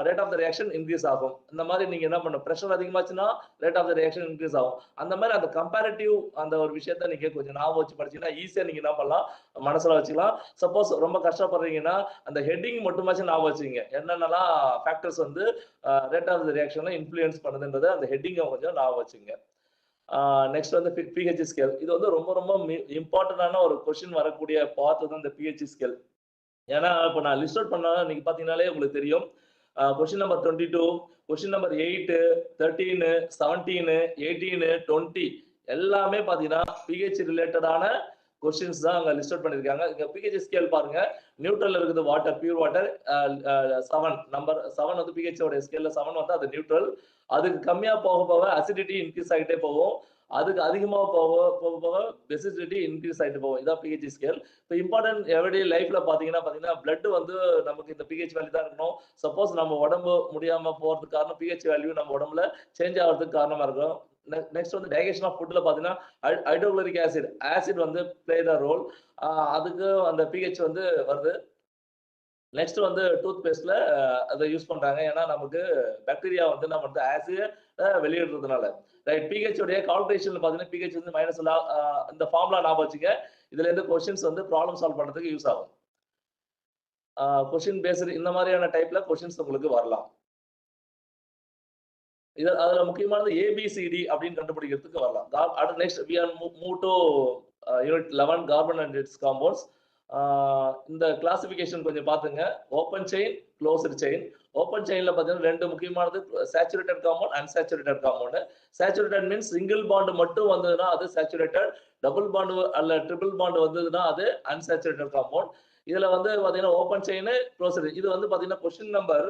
rate of the reaction increase ஆகும். இந்த மாதிரி நீங்க என்ன பண்ணும், ப்ரெஷர் அதிகமாச்சுன்னா rate of the reaction increase ஆகும். அந்த மாதிரி அந்த கம்பேரிட்டிவ் அந்த ஒரு விஷயத்த நீங்க கொஞ்சம் ஞாபகம் வச்சு படிச்சீங்கன்னா ஈஸியா நீங்க என்ன பண்ணலாம், மனசுல வச்சுக்கலாம். சப்போஸ் ரொம்ப கஷ்டப்படுறீங்கன்னா அந்த ஹெட்டிங் மட்டுமாச்சும் ஞாபகம் வச்சுங்க, என்னென்னலாம் ஃபேக்டர்ஸ் வந்து ரேட் ஆஃப் த ரியாக்ஷன்ல இன்ஃப்ளூயன்ஸ் பண்ணுதுன்றது அந்த ஹெட்டிங்கை கொஞ்சம் ஞாபகம் வச்சுங்க. நெக்ஸ்ட் வந்து பிஹெச் ஸ்கேல். இது வந்து ரொம்ப ரொம்ப இம்பார்ட்டன்டான ஒரு கொஸ்டின் வரக்கூடிய பார்ட் தான் இந்த பிஹெச் ஸ்கேல். ஏன்னா இப்போ நான் லிஸ்ட் அவுட் பண்ணா நீங்க பாத்தீங்கன்னாலே உங்களுக்கு தெரியும். கொஸ்டின் நம்பர் 22, கொஸ்டின் நம்பர் 8, 13, 17, 18, 20 எல்லாமே பாத்தீங்கன்னா பிஹெச் ரிலேட்டடான கொஸ்டின்ஸ் தான் அங்க லிஸ்ட் அவுட் பண்ணிருக்காங்க. இங்க பிஹெச் ஸ்கேல் பாருங்க. நியூட்ரல் இருக்குது வாட்டர், பியூர் வாட்டர் 7 நம்பர் 7 வந்து பிஹெச் ஓட ஸ்கேல்ல 7 வந்து அது நியூட்ரல். அதுக்கு கம்மியா போக போக அசிடிட்டி இன்க்ரீஸ் ஆகிட்டே போகும். அதுக்கு அதிகமாக போக பெசிசிட்டி இன்க்ரீஸ் ஆகிட்டு போகும். இதான் பிஹெச் ஸ்கேல். இப்போ இம்பார்ட்டன்ட் எவ்ரிடே லைஃப்ல பார்த்தீங்கன்னா பிளட் வந்து நமக்கு இந்த பிஹெச் வேல்யூ தான் இருக்கணும். சப்போஸ் நம்ம உடம்பு முடியாம போறதுக்கு காரணம் பிஹெச் வேல்யூ நம்ம உடம்புல சேஞ்ச் ஆகிறதுக்கு காரணமா இருக்கும். நெக்ஸ்ட் வந்து டைஜஷன் ஆஃப் ஃபுட்ல பார்த்தீங்கன்னா ஹைட்ரோகுளோரிக் ஆசிட் வந்து பிளே த ரோல். அதுக்கு அந்த பிஹெச் வந்து வருது. நெக்ஸ்ட் வந்து டூத் பேஸ்ட்ல அதை யூஸ் பண்றாங்க. ஏன்னா நமக்கு பாக்டீரியா வந்து நம்ம வந்து ஆசிட வெளியிடுறதுனால ரைட். பிஹெச் உடைய கால்குலேஷன்ல பாத்தீங்கன்னா பிஹெச் வந்து மைனஸ் இந்த ஃபார்முலா ஞாபகம் வச்சுங்க. இதுல இருந்து கொஸ்டின்ஸ் வந்து ப்ராப்ளம் சால்வ் பண்றதுக்கு யூஸ் ஆகும். கொஸ்டின் பேஸ்டு இந்த மாதிரியான டைப்ல கொஸ்டின்ஸ் உங்களுக்கு வரலாம். இது அதுல முக்கியமானது ஏபிசிடி அப்படின்னு கண்டுபிடிக்கிறதுக்கு வரலாம். அடுத்து next we are move to unit 11 carbon and its compounds. இந்த கிளாசிபிகேஷன் கொஞ்சம் பாத்துங்க. Open chain, closed chain. Open செயின்ல பாத்தீங்கன்னா ரெண்டு முக்கியமானது saturated compound, unsaturated compound. Saturated means single bond மட்டும் வந்ததுன்னா அது சேச்சுரேட்டட், டபுள் பாண்ட் அல்ல ட்ரிபிள் பாண்ட் வந்ததுன்னா அது அன்சாச்சுரேட்டட் காம்பவுண்ட். இதுல வந்து பாத்தீங்கன்னா ஓப்பன் செயின், க்ளோஸ்டு. இது வந்து பாத்தீங்கன்னா கொஸ்டின் நம்பர்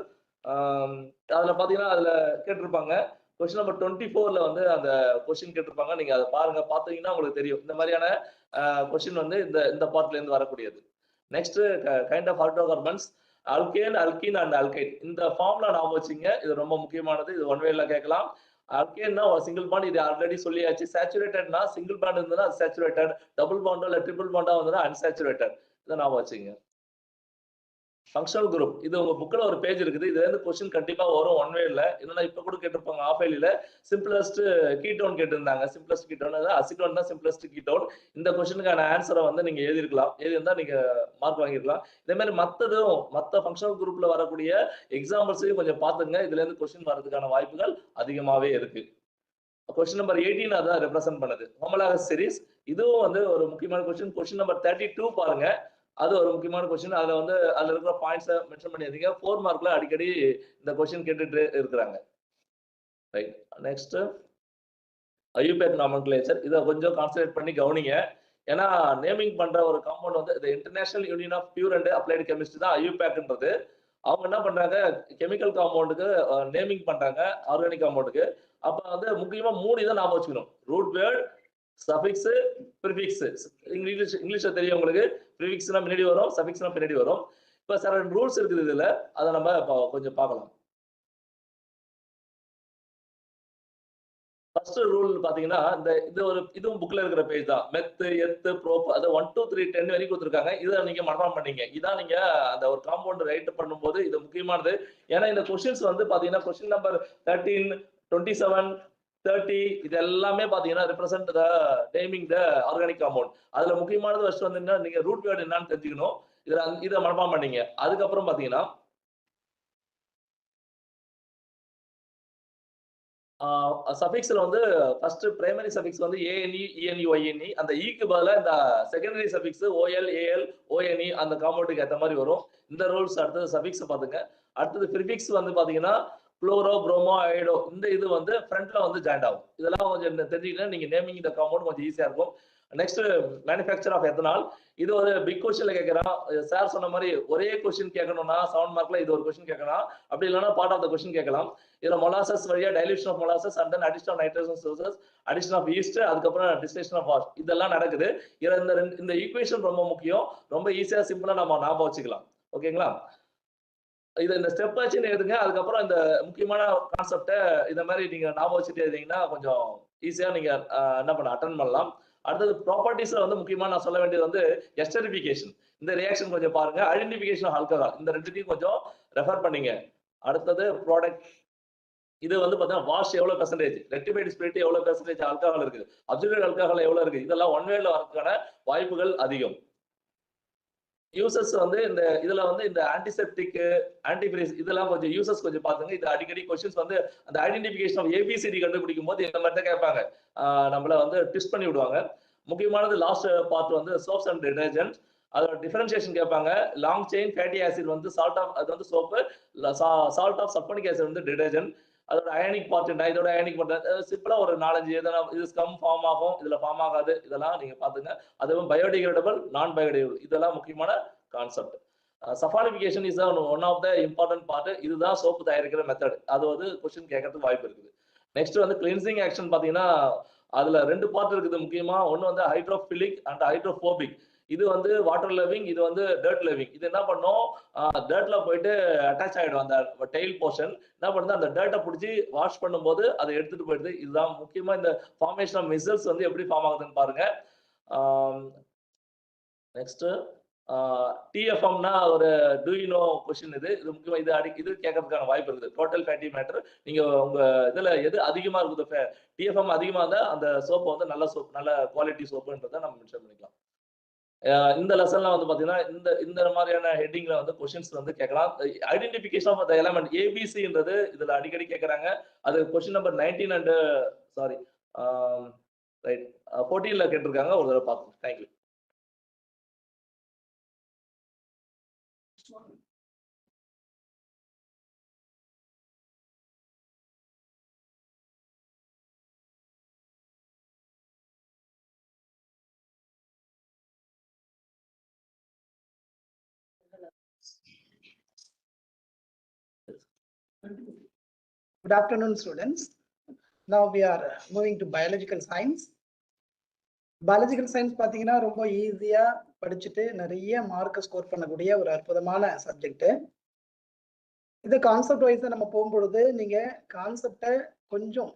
அதுல பாத்தீங்கன்னா அதுல கேட்டிருப்பாங்க. கொஸ்டின் நம்பர் 24ல வந்து அந்த கொஸ்டின் கேட்டிருப்பாங்க. நீங்க அதை பாருங்க, பாத்தீங்கன்னா உங்களுக்கு தெரியும் இந்த மாதிரியான கொஸ்டின் வந்து இந்த பார்ட்ல இருந்து வரக்கூடியது. Next kind of hydrocarbons, alkane, alkene and அல்கைட். இந்த ஃபார்முலா ஞாபகம் வச்சுங்க. இது ரொம்ப முக்கியமானது. இது ஒன் வேல கேட்கலாம். அல்கேன்னா ஒரு சிங்கிள் பாண்ட், இது ஆல்ரெடி சொல்லியாச்சு. சேச்சுரேட்டட்னா சிங்கிள் பாண்ட் இருந்ததுன்னா அது சேச்சுரேட்டட், டபுள் பாண்டோ இல்ல ட்ரிபிள் பாண்டோ வந்ததுன்னா அன்சாச்சுரேட்டட். இதை ஞாபகம் வச்சுங்க. ஃபங்க்ஷனல் குரூப், இது உங்க புக்ல ஒரு பேஜ் இருக்குது. இதுல இருந்து கொஸ்டின் கண்டிப்பா வரும் ஒன் வேல. என்னன்னா இப்ப கூட கேட்டிருப்பாங்க ஆஃப் வேலில. சிம்பிளஸ்ட் கீட்டோன் கேட்டிருந்தாங்க. சிம்பிளஸ்ட் கீட்டோன் அசிட்டோன் தான் சிம்பிளஸ்ட் கீட்டோன். இந்த கொஸ்டினுக்கான ஆன்சரை வந்து நீங்க எழுதிருக்கலாம். எழுதிருந்தா நீங்க மார்க் வாங்கிருக்கலாம். இதே மாதிரி மத்த ஃபங்க்ஷனல் குரூப்ல வரக்கூடிய எக்ஸாம்பிள்ஸையும் கொஞ்சம் பாத்துங்க. இதுல இருந்து கொஸ்டின் வரதுக்கான வாய்ப்புகள் அதிகமாவே இருக்கு. கொஸ்டின் நம்பர் 18 அதான் ரெப்ரசென்ட் பண்ணுது. Homologous series. இதுவும் வந்து ஒரு முக்கியமான கொஸ்டின். கொஸ்டின் நம்பர் 32 பாருங்க. அது ஒரு முக்கியமான கொஸ்டின். அதுல வந்து அதுல இருக்கிற பாயிண்ட்ஸை மென்ஷன் பண்ணிருக்கீங்க. 4 மார்க்ல அடிக்கடி இந்த கொஸ்டின் கேட்டுட்டு இருக்கிறாங்க. ரைட். Next IUPAC nomenclature. இதை கொஞ்சம் கான்சன்ட்ரேட் பண்ணி கவனிங்க. ஏன்னா நேமிங் பண்ற ஒரு காம்பவுண்ட் வந்து இந்த international union of pure and applied chemistry தான் ஐயூபேக்ன்றது. அவங்க என்ன பண்றாங்க, கெமிக்கல் காம்பவுண்டுக்கு நேமிங் பண்றாங்க, ஆர்கானிக் காம்பவுண்டுக்கு. அப்ப வந்து முக்கியமா 3 இதை ஞாபகம் வச்சுக்கணும். Root word, suffix, prefix. இங்கிலீஷ்ல தெரியும் உங்களுக்கு. ப்ரிஃபிக்ஸ்னா முன்னாடி வரும், சஃபிக்ஸ்னா பின்னாடி வரும். இப்ப சில ரூல்ஸ் இருக்குது இதுல, அதை நம்ம கொஞ்சம் பார்க்கலாம். ஃபர்ஸ்ட் ரூல் பாத்தீங்கன்னா இதுவும் புக்ல இருக்கிற பேஜ் தான். மெத், எத், ப்ரோப், அது 1 2 3 10 வரைக்கும் கொடுத்துருக்காங்க. இதை நீங்க மனப்பாடம் பண்ணீங்க. இதான் நீங்க அந்த ஒரு காம்பவுண்ட் ரைட் பண்ணும்போது இது முக்கியமானது. ஏன்னா இந்த கொஸ்டின்ஸ் வந்து பாத்தீங்கன்னா கொஸ்டின் நம்பர் 13, 27, 30 இது எல்லாமே பாத்தீங்கன்னா ரெப்ரசென்ட் த நேமிங் த ஆர்கானிக் காம்பவுண்ட். அதுல முக்கியமானது ஃபர்ஸ்ட் வந்து நீங்க ரூட் வேர்ட் என்னன்னு தெரிஞ்சுக்கணும். இதை மனப்பாடம் பண்ணீங்க. அதுக்கப்புறம் பாத்தீங்கன்னா சஃபிக்ஸ்ல வந்து ஃபர்ஸ்ட் பிரைமரி சஃபிக்ஸ் வந்து ஏஎன்இ, இஎன்இ, ஒய்என்இ. அந்த ஈக்கு பதிலா இந்த secondary suffix O L, A L, O N E அந்த காம்பவுண்டுக்கு ஏற்ற மாதிரி வரும். இந்த ரூல்ஸ். அடுத்தது சஃபிக்ஸ் பாத்துங்க. அடுத்தது ப்ரிஃபிக்ஸ் வந்து பாத்தீங்கன்னா குளோரோ, புரோமோ, ஐடோ. இந்த இது வந்து ஃப்ரண்ட்ல வந்து ஜாயிண்ட் ஆகும். இதெல்லாம் கொஞ்சம் தெரிஞ்சுக்கிட்டா நீங்க நேமிங் இந்த காம்பவுண்ட் கொஞ்சம் ஈஸியா இருக்கும். Next manufacture of ethanol. இது ஒரு பிக் கொஸ்டின்ல கேட்கறான். சார் சொன்ன மாதிரி ஒரே கொஸ்டின் கேட்கணும்னா 7 மார்க்ல இது ஒரு கொஸ்டின் கேட்கலாம். அப்படி இல்லைன்னா பார்ட் ஆஃப் த கொஸ்டின் கேட்கலாம். இதுல மொலாசஸ் வழியா dilution of molasses and then addition of nitrogen sources, addition of yeast, அதுக்கப்புறம் டிஸ்டிலேஷன் ஆஃப் வாஷ், இதெல்லாம் நடக்குது. இந்த ஈக்குவேஷன் ரொம்ப முக்கியம். ரொம்ப ஈஸியா சிம்பிளா நம்ம ஞாபகம் வச்சுக்கலாம். ஓகேங்களா? இது இந்த ஸ்டெப் வச்சு எழுதுங்க. அதுக்கப்புறம் இந்த முக்கியமான கான்செப்டை இந்த மாதிரி நீங்க ஞாபகம் வச்சுட்டு எழுதிங்கன்னா கொஞ்சம் ஈஸியா நீங்க என்ன பண்ண அட்டன் பண்ணலாம். அடுத்தது ப்ராப்பர்ட்டிஸ்ல வந்து முக்கியமா நான் சொல்ல வேண்டியது வந்து எஸ்டரிஃபிகேஷன். இந்த ரியாக்ஷன் கொஞ்சம் பாருங்க. ஐடென்டிஃபிகேஷன் ஆஃப் ஆல்கஹால், இந்த ரெண்டுத்தையும் கொஞ்சம் ரெஃபர் பண்ணீங்க. அடுத்தது ப்ராடக்ட். இது வந்து பாத்தீங்கன்னா வாஷ் எவ்வளவு பெர்சன்டேஜ், ரெக்டிஃபைடு ஸ்பிரிட் எவ்வளவு பெர்சன்டேஜ் ஆல்கஹால் இருக்கு, அப்சல்யூட் ஆல்கஹால் எவ்வளவு இருக்கு, இதெல்லாம் ஒன் வேல வரதுக்கான வாய்ப்புகள் அதிகம். யூசஸ் வந்து இதுல வந்து இந்த ஆன்டிசெப்டிக், ஆன்டிஃப்ரீஸ் இதெல்லாம் கொஞ்சம் யூசஸ் கொஞ்சம் பாத்துங்க. இது அடிக்கடி கொஸ்டின்ஸ் வந்து அந்த ஐடென்டிஃபிகேஷன் ஆஃப் ஏபிசிடி கண்டுபிடிக்கும் போது இந்த மாதிரி தான் கேட்பாங்க. நம்மள வந்து ட்விஸ்ட் பண்ணி விடுவாங்க. முக்கியமானது லாஸ்ட் பார்ட் வந்து சோப்ஸ் அண்ட் டிடர்ஜென்ட். அதோட டிஃபரன்சியேஷன் கேட்பாங்க. லாங் செயின் ஃபேட்டி ஆசிட் வந்து சால்ட் ஆஃப், அது வந்து சோப்பு. சால்ட் ஆஃப் சல்பனிக் ஆசிட் வந்து டிடர்ஜென்ட். அதோட அயனிக் பார்ட் என்ன, இதோட அயனிக் பார்ட் சிம்பிளா ஒரு 4-5 எதனா இது ஸ்கம் ஃபார்ம் ஆகும், இதுல ஃபார்ம் ஆகாது, இதெல்லாம் நீங்க பாத்துங்க. அதுவும் பயோடிகிரேடபிள், நான் பயோடிகிரேடபிள், இதெல்லாம் முக்கியமான concept. Saponification is one of the important part. இதுதான் சோப்பு தயாரிக்கிற மெத்தட். அது வந்து கொஸ்டின் கேட்கறதுக்கு வாய்ப்பு இருக்குது. நெக்ஸ்ட் வந்து கிளென்சிங் ஆக்ஷன் பாத்தீங்கன்னா அதுல 2 பார்ட் இருக்குது முக்கியமா. ஒன்னு வந்து ஹைட்ரோஃபிலிக் அண்ட் ஹைட்ரோபோபிக். இது வந்து வாட்டர் லவிங், இது வந்து டர்ட் லவிங். இது என்ன பண்ணும், டர்ட்ல போயிட்டு அட்டாச் ஆயிடும். அந்த டெயில் போர்ஷன் என்ன பண்ணுது, அந்த டர்ட்டை பிடிச்சி வாஷ் பண்ணும்போது அதை எடுத்துட்டு போயிடுது. இதுதான் முக்கியமா இந்த ஃபார்மேஷன் ஆஃப் மிசல்ஸ் வந்து எப்படி ஃபார்ம் ஆகுதுன்னு பாருங்க. நெக்ஸ்ட் டிஎஃப்எம்னா ஒரு டூ யூ நோ கொஸ்டின். இது முக்கியமா இது கேட்கறதுக்கான வாய்ப்பு இருக்குது. Total fatty matter. நீங்க உங்க இதுல எது அதிகமா இருக்குது, டிஎஃப்எம் அதிகமா இருந்தா அந்த சோப்பு வந்து நல்ல சோப், நல்ல குவாலிட்டி சோப்புன்றதை நம்ம மென்ஷன் பண்ணிக்கலாம். இந்த லெசன்ல வந்து பாத்தீங்கன்னா இந்த மாதிரியான ஹெட்டிங்ல வந்து கொஸ்டின்ஸ் வந்து கேட்கலாம். ஐடென்டிபிகேஷன் ஆஃப் த எலமெண்ட் ஏபிசின்றது இதுல அடிக்கடி கேட்கறாங்க. அது question number 19 and sorry right 14ல கேட்டிருக்காங்க. ஒரு தடவை பார்ப்போம். Thank you. Good afternoon, students. Now we are moving to biological science. Biological science பாத்தீங்கன்னா ரொம்ப ஈஸியா படிச்சுட்டு நிறைய மார்க் ஸ்கோர் பண்ணக்கூடிய ஒரு அற்புதமான சப்ஜெக்ட். இந்த கான்செப்ட் வைஸ் நம்ம போகும்பொழுது நீங்க கான்செப்டை கொஞ்சம்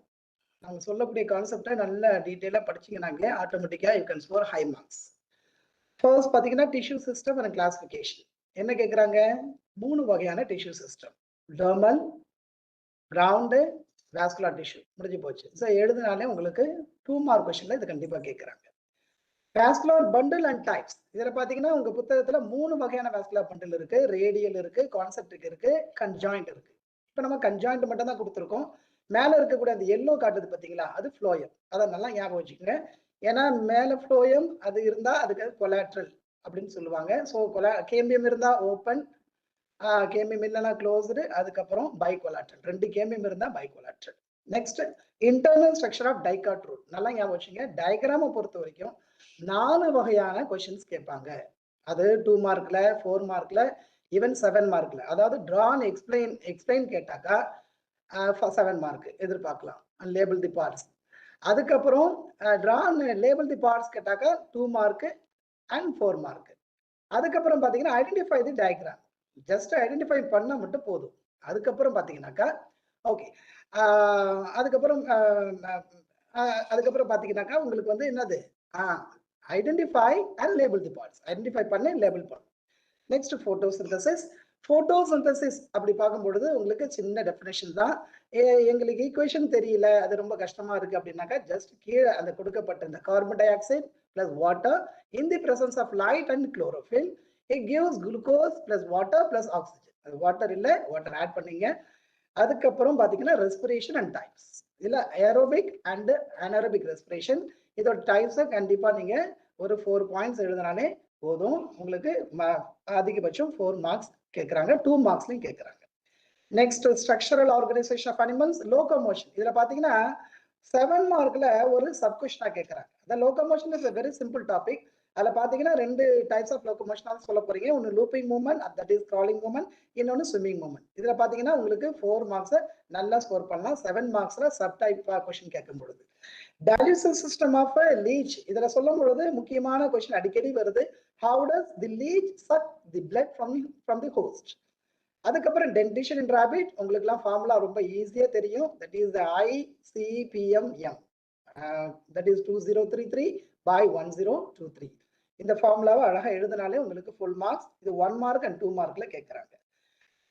நாங்க சொல்லக்கூடிய கான்செப்டை நல்ல டீட்டெயிலா படிச்சீங்கன்னாங்களே ஆட்டோமேட்டிக்கா you can score high marks. First பாத்தீங்கன்னா டிஷ்யூ சிஸ்டம் அண்ட் கிளாசிஃபிகேஷன். என்ன கேட்குறாங்க, 3 வகையான tissue system: dermal, ground, vascular tissue. முடிஞ்சு போச்சு. ஸோ எழுதினாலே உங்களுக்கு 2 மார்க் கொஸ்டின்ல இது கண்டிப்பா கேட்குறாங்க. Vascular bundle and types. இதுல பாத்தீங்கன்னா உங்க புத்தகத்துல 3 வகையான வாஸ்குலர் பண்டில் இருக்கு. ரேடியல் இருக்கு, கான்செப்ட்ரிக் இருக்கு, கன்ஜாயிண்ட் இருக்கு. இப்போ நம்ம கன்ஜாயிண்ட் மட்டும் தான் கொடுத்துருக்கோம். மேல இருக்கக்கூடிய அந்த எல்லோ காட்டுது பாத்தீங்களா, அது ஃப்ளோயம். அதை நல்லா ஞாபகம் வச்சுக்கோங்க. ஏன்னா மேல ஃப்ளோயம் அது இருந்தா அதுக்கு கொலாட்ரல் அப்படின்னு சொல்லுவாங்க. ஸோ கேம்பியம் இருந்தா ஓப்பன், கேம்பியம் இல்லைன்னா க்ளோஸ்டு, அதுக்கப்புறம் பைகொலாட்ரல். 2 கேம்பியம் இருந்தா bicollateral. Next internal structure of dicot root. நல்லா ஞாபகம் வச்சுங்க. டயக்ராமை பொறுத்த வரைக்கும் 4 வகையான கொஸ்டின்ஸ் கேட்பாங்க. அது 2 மார்க்ல, 4 மார்க்ல, ஈவன் 7 மார்க்ல. அதாவது டிரான் எக்ஸ்பிளைன் கேட்டாக்கா 7 மார்க் எதிர்பார்க்கலாம். Label the parts. அதுக்கப்புறம் டிரான் லேபிள் தி பார்ட்ஸ் கேட்டாக்கா 2 மார்க் அண்ட் 4 மார்க். அதுக்கப்புறம் பாத்தீங்கன்னா ஐடென்டிஃபை தி டயக்ராம். ஜஸ்ட் ஐடென்டிஃபை பண்ண மட்டும் போதும். அதுக்கப்புறம் பாத்தீங்கன்னாக்கா ஓகே, அதுக்கப்புறம் பாத்தீங்கன்னாக்கா உங்களுக்கு வந்து என்னது, identify and label the parts. Identify பண்ணி லேபிள் பண்ணும். Next photosynthesis. போட்டோசிந்தசிஸ் அப்படி பார்க்கும்பொழுது உங்களுக்கு சின்ன டெஃபினேஷன் தான். எங்களுக்கு ஈக்குவேஷன் தெரியல, அது ரொம்ப கஷ்டமா இருக்கு அப்படின்னாக்கா ஜஸ்ட் கீழே அந்த கொடுக்கப்பட்ட இந்த carbon dioxide plus water in the presence of light and chlorophyll it gives glucose plus water plus oxygen. அது வாட்டர் இல்லை, வாட்டர் ஆட் பண்ணீங்க. அதுக்கப்புறம் பாத்தீங்கன்னா ரெஸ்பிரேஷன் அண்ட் டைப்ஸ். இதுல ஏரோபிக் அண்ட் அனரோபிக் ரெஸ்பிரேஷன். இதோட டைப்ஸை கண்டிப்பா நீங்க ஒரு 4 பாயிண்ட்ஸ் எழுதினாலே போதும். உங்களுக்கு அதிகபட்சம் 4 மார்க்ஸ் கேட்கறாங்க. 2 மார்க்ஸ்லயும் கேட்கறாங்க. Next structural organisation of animals, locomotion. இதுல பாத்தீங்கன்னா 7 மார்க்ல ஒரு சப் கொஸ்டினா கேட்கறாங்க. இந்த locomotion is a very simple topic. அதுல பாத்தீங்கன்னா 2 டைப்ஸ் ஆஃப் லோகோமோஷன் சொல்ல போறீங்க. ஒன்னு looping movement, that is crawling movement. இன்னொன்னு ஸ்விம்மிங் மூவ்மெண்ட். இதுல பாத்தீங்கன்னா உங்களுக்கு 4 மார்க்ஸ் நல்லா ஸ்கோர் பண்ணலாம். 7 மார்க்ஸ்ல சப் டைப் கொஸ்டின் கேட்கும் பொழுது. Dialysis system of leech. இதுல சொல்லும் பொழுது முக்கியமான கொஸ்டின் அடிக்கடி வருது. How does the leech suck the blood from the host? அதுக்கப்புறம் டென்டிஷன் இன் ராபிட். உங்களுக்கு எல்லாம் ஃபார்முலா ரொம்ப ஈஸியா தெரியும். That is ICPMM. That is 2033/1023. இந்த ஃபார்முலாவை அழகா எழுதினாலே உங்களுக்கு ஃபுல் மார்க்ஸ். இது 1 மார்க் அண்ட் 2 மார்க்ல கேட்கறாங்க.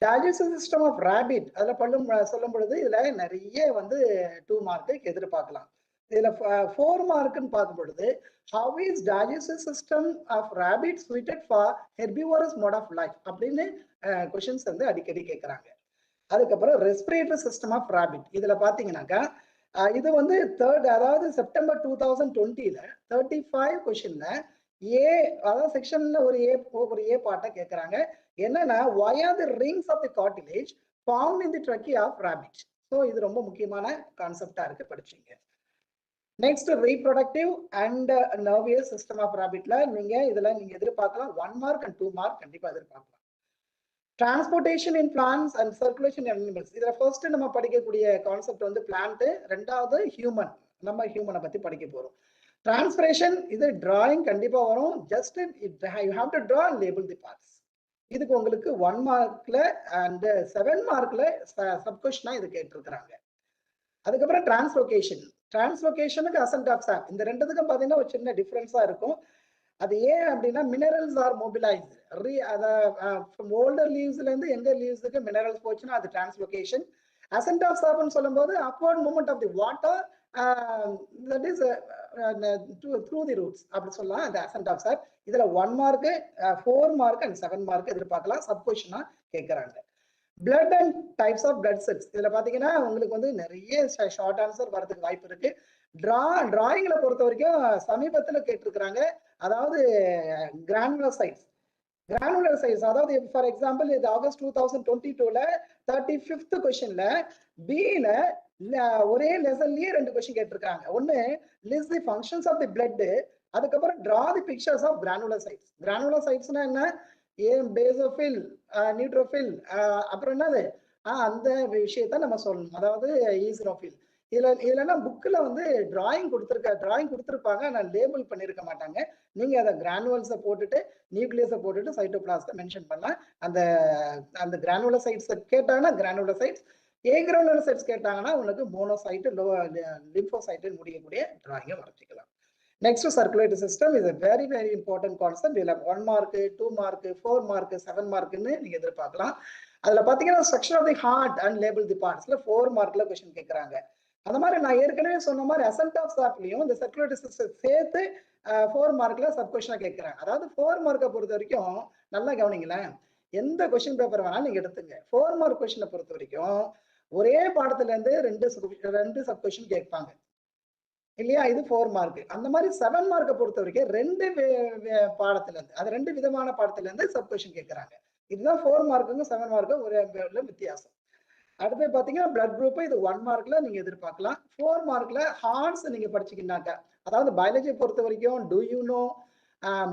டயாலிசிஸ் சிஸ்டம் ஆஃப் ராபிட் அதுல சொல்லும் பொழுது இதுல நிறைய வந்து 2 மார்க்கு எதிர்பார்க்கலாம். இதுல 4 மார்க்னு பார்க்கும் பொழுது how is digestive system of rabbit suited for herbivorous mode of life அப்படின்னு கொஸ்டின்ஸ் வந்து அடிக்கடி கேட்கறாங்க. அதுக்கப்புறம் ரெஸ்பிரேட்டரி சிஸ்டம் ஆஃப் ராபிட். இதுல பாத்தீங்கன்னாக்கா இது வந்து அதாவது செப்டம்பர் 2020ல 35 கொஸ்டின்ல அதாவது செக்ஷன்ல ஒரு ஏ பார்ட்டை கேட்கறாங்க. என்னன்னா why are the rings of the cartilage found in the trachea of rabbit? So இது ரொம்ப முக்கியமான கான்செப்டா இருக்கு, படிச்சீங்க. Next reproductive and nervous system of ராபிட்ல நீங்க எதிர்பார்க்கலாம் 1 மார்க் அண்ட் 2 மார்க் கண்டிப்பா எதிர்பார்க்கலாம். Transportation in plants and circulation in animals. இதுல ஃபர்ஸ்ட் நம்ம படிக்கக்கூடிய கான்செப்ட் வந்து பிளான்ட், ரெண்டாவது ஹியூமன். நம்ம ஹியூமனை பத்தி படிக்க போறோம். டிரான்ஸ்பிரேஷன் இது டிராயிங் கண்டிப்பா வரும். Just you have to draw and label the parts. இதுக்கு உங்களுக்கு 1 மார்க்ல அண்ட் 7 மார்க்ல சப்கொஸ்டினா இது கேட்டிருக்கிறாங்க. அதுக்கப்புறம் டிரான்ஸ்லோகேஷனுக்கு அசென்ட் ஆஃப் சாப், இந்த ரெண்டுத்துக்கும் பாத்தீங்கன்னா ஒரு சின்ன டிஃபரன்ஸா இருக்கும். அது ஏன் அப்படின்னா மினரல்ஸ் ஆர் மொபிலைஸ்ட். ஓல்டர் லீவ்ஸ்ல இருந்து எங்க லீவ்ஸுக்கு மினரல்ஸ் போச்சுன்னா அது டிரான்ஸ்லோகேஷன். அசென்ட் ஆஃப் சாப்னு சொல்லும்போது upward movement of the water that is through the roots அப்படி சொல்லலாம். அந்த அசென்ட் ஆஃப் சாப் இதுல 1 மார்க், 4 மார்க் அண்ட் 7 மார்க் எதிர்பார்க்கலாம். சப்கொஸ்டினா கேட்கறாங்க. Blood and types of blood cells, இதுல பாத்தீங்கன்னா உங்களுக்கு வந்து நிறைய ஷார்ட் ஆன்சர் வரதுக்கு வாய்ப்பு இருக்கு. டிராயிங்ல பொறுத்த வரைக்கும் சமீபத்துல கேட்டிருக்கிறாங்க. அதாவது கிரானுலர் சைட்ஸ், அதாவது ஃபார் எக்ஸாம்பிள் இது ஆகஸ்ட் 2022ல 35th கொஸ்டின்ல பில ஒரே லெசன்லயே 2 கொஸ்டின் கேட்டிருக்காங்க. ஒன்னு list the functions of the blood, அதுக்கப்புறம் draw the pictures of granular cytes. Granular சைட்ஸ்னா என்ன? பேசோஃபில், நியூட்ரோஃபில், அப்புறம் என்னது அந்த விஷயத்த நம்ம சொல்லணும். அதாவது ஈஸ்னோஃபில். இதுல புக்ல வந்து டிராயிங் கொடுத்துருப்பாங்க, நான் லேபிள் பண்ணிருக்க மாட்டாங்க. நீங்க அதை கிரானுவல்ஸை போட்டுட்டு நியூக்ளியஸை போட்டுட்டு சைட்டோபிளாஸ்ட மென்ஷன் பண்ணலாம். அந்த கிரானுலர் சைட்ஸ் கேட்டாங்கன்னா கிரானுலர் சைட்ஸ், ஏகிரானுலர் சைட்ஸ் கேட்டாங்கன்னா உங்களுக்கு மோனோசைட், லிம்போசைட் முடியக்கூடிய டிராயிங்கை வரைச்சிக்கலாம். Next circulatory system is a very very important concept. இதுல 1 மார்க், 2 மார்க், 4 மார்க், 7 மார்க்னு நீங்க எதிர்பார்க்கலாம். அதுல பாத்தீங்கன்னா structure of the heart and label the பார்ட்ஸ்ல 4 மார்க்ல கொஸ்டின் கேட்கறாங்க. அந்த மாதிரி நான் ஏற்கனவே சொன்ன மாதிரி அசென்ட் ஆஃப் சாப்லயும் இந்த சர்க்குலேட்டரி சிஸ்டம் சேர்த்து 4 மார்க்ல சப் கொஸ்டினா கேட்கறாங்க. அதாவது 4 மார்க்கை பொறுத்த வரைக்கும் நல்லா கவனிங்களேன், எந்த கொஸ்டின் பேப்பர் வேணாலும் நீங்க எடுத்துங்க. 4 மார்க் கொஸ்டினை பொறுத்த வரைக்கும் ஒரே பாடத்துல இருந்து 2 சப் கொஸ்டின் கேட்பாங்க இல்லையா? இது 4 மார்க். அந்த மாதிரி 7 மார்க்கை பொறுத்த வரைக்கும் 2 பாடத்துல இருந்து, அது 2 விதமான பாடத்துல இருந்து சப் கொஸ்டின் கேட்கறாங்க. இதுதான் 4 மார்க்குங்க 7 மார்க்கும் ஒரே வித்தியாசம். அடுத்து பாத்தீங்கன்னா பிளட் குரூப், இது 1 மார்க்ல நீங்க எதிர்பார்க்கலாம். 4 மார்க்ல ஹார்ட்ஸ் நீங்க படிச்சுக்கிட்டாக்க, அதாவது பயாலஜியை பொறுத்த வரைக்கும் டு யூ நோ,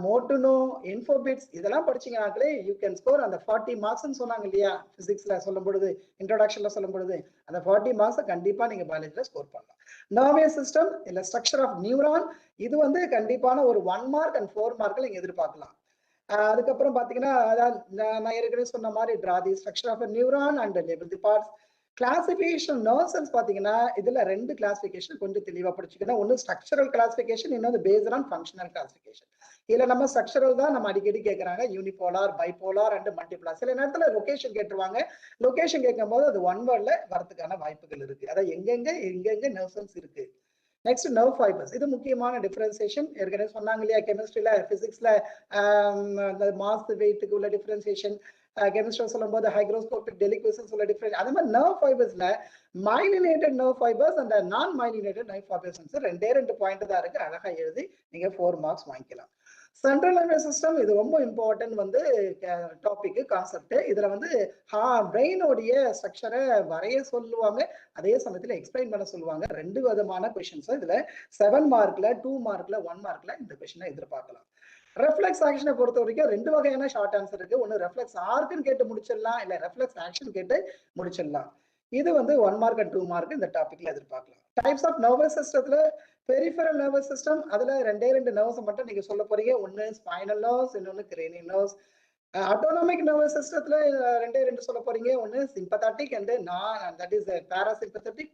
மோட்டுனோ, இன்ஃபோபிட்ஸ் இதெல்லாம் படிச்சீங்கன்னாக்களே யூ கேன் ஸ்கோர் அந்த 40 மார்க்ஸ்ன்னு சொன்னாங்க இல்லையா பிசிக்ஸ்ல சொல்லும் பொழுது, இன்ட்ரோடக்ஷன்ல சொல்லும் பொழுது, அந்த 40 மார்க்ஸ் கண்டிப்பா நீங்க பயாலஜில ஸ்கோர் பண்ணலாம். நர்வஸ் சிஸ்டம் இல்ல ஸ்ட்ரக்சர் ஆஃப் நியூரான், இது வந்து கண்டிப்பான ஒரு 1 மார்க் அண்ட் 4 மார்க்ல நீங்க எதிர்பார்க்கலாம். அதுக்கப்புறம் பாத்தீங்கன்னா நான் ஏற்கனவே சொன்ன மாதிரி draw the structure of neuron and label the parts. Classification nerve cells பாத்தீங்கன்னா இதுல 2 கிளாசிபிகேஷன் கொஞ்சம் தெளிவா படிச்சுக்கணும். ஒன்னு ஸ்ட்ரக்சரல் கிளாசிபிகேஷன், இன்னொரு பேஸ்ட் ஆன் ஃபங்க்ஷனல் கிளாசிபிகேஷன். இதுல நம்ம ஸ்ட்ரக்சரல் தான் நம்ம அடிக்கடி கேட்கறாங்க, யூனிபோலார், பைபோலார் அண்ட் மல்டிபிளார். சில நேரத்துல லொகேஷன் கேட்டுருவாங்க. லொகேஷன் கேட்கும் போது அது 1 வேர்ட்ல வரதுக்கான வாய்ப்புகள் இருக்கு. அதாவது எங்கெங்க நர்வ் செல்ஸ் இருக்கு. நெக்ஸ்ட் நர்வ் ஃபைபர்ஸ், இது முக்கியமான டிஃபரன்சியேஷன். ஏற்கனவே சொன்னாங்க இல்லையா கெமிஸ்ட்ரியில, பிசிக்ஸ்ல மாஸ் வெயிட்டுக்கு உள்ள டிஃபரன்சியேஷன், கெமிஸ்ட்ரி சொல்லும் போது ஹைக்ரோஸ்கோபிக் டெலிக்வசன்ஸ் உள்ள டிஃபரன்ஸ். அதே மாதிரி நர்வ் ஃபைபர்ஸ்ல myelinated nerve fibres and non myelinated nerve fibres 2 point தான் இருக்கு. அழகா எழுதி நீங்க 4 மார்க்ஸ் வாங்கிக்கலாம். சென்ட்ரல் நர்வஸ் சிஸ்டம், இது ரொம்ப இம்பார்ட்டன்ட் வந்து டாபிக் கான்செப்ட். இதுல வந்து பிரெயினோடைய ஸ்ட்ரக்சரை வரைய சொல்லுவாங்க, அதே சமயத்துல எக்ஸ்பிளைன் பண்ண சொல்லுவாங்க. 2 விதமான கொஸ்டின்ஸ் இதுல 7 மார்க்ல, 2 மார்க்ல, 1 மார்க்ல இந்த கொஸ்டினை எதிர்பார்க்கலாம். ரெஃப்ளெக்ஸ் ஆக்ஷனை பொறுத்த வரைக்கும் 2 வகையான ஷார்ட் ஆன்சர் இருக்கு. ஒன்னு ரெஃப்ளெக்ஸ் ஆர்க்னு கேட்டு முடிச்சிடலாம், இல்ல ரெஃப்ளெக்ஸ் ஆக்ஷன் கேட்டு முடிச்சிடலாம். இது வந்து 1 மார்க் அண்ட் 2 மார்க் இந்த டாபிக்ல எதிர்பார்க்கலாம். டைப்ஸ் ஆஃப் நர்வஸ் சிஸ்டத்துல பெரிஃபரல் நர்வஸ் சிஸ்டம், அதுல 2 நர்வ்ஸ் மட்டும் நீங்க சொல்ல போறீங்க. ஒன்னு ஸ்பைனல் நர்வ்ஸ், இன்னொன்னு கிரேனியல் நர்வ்ஸ். ஆட்டோனாமிக் நர்வஸ் சிஸ்டத்துல 2 சொல்ல போறீங்க. ஒன்னு sympathetic and that is parasympathetic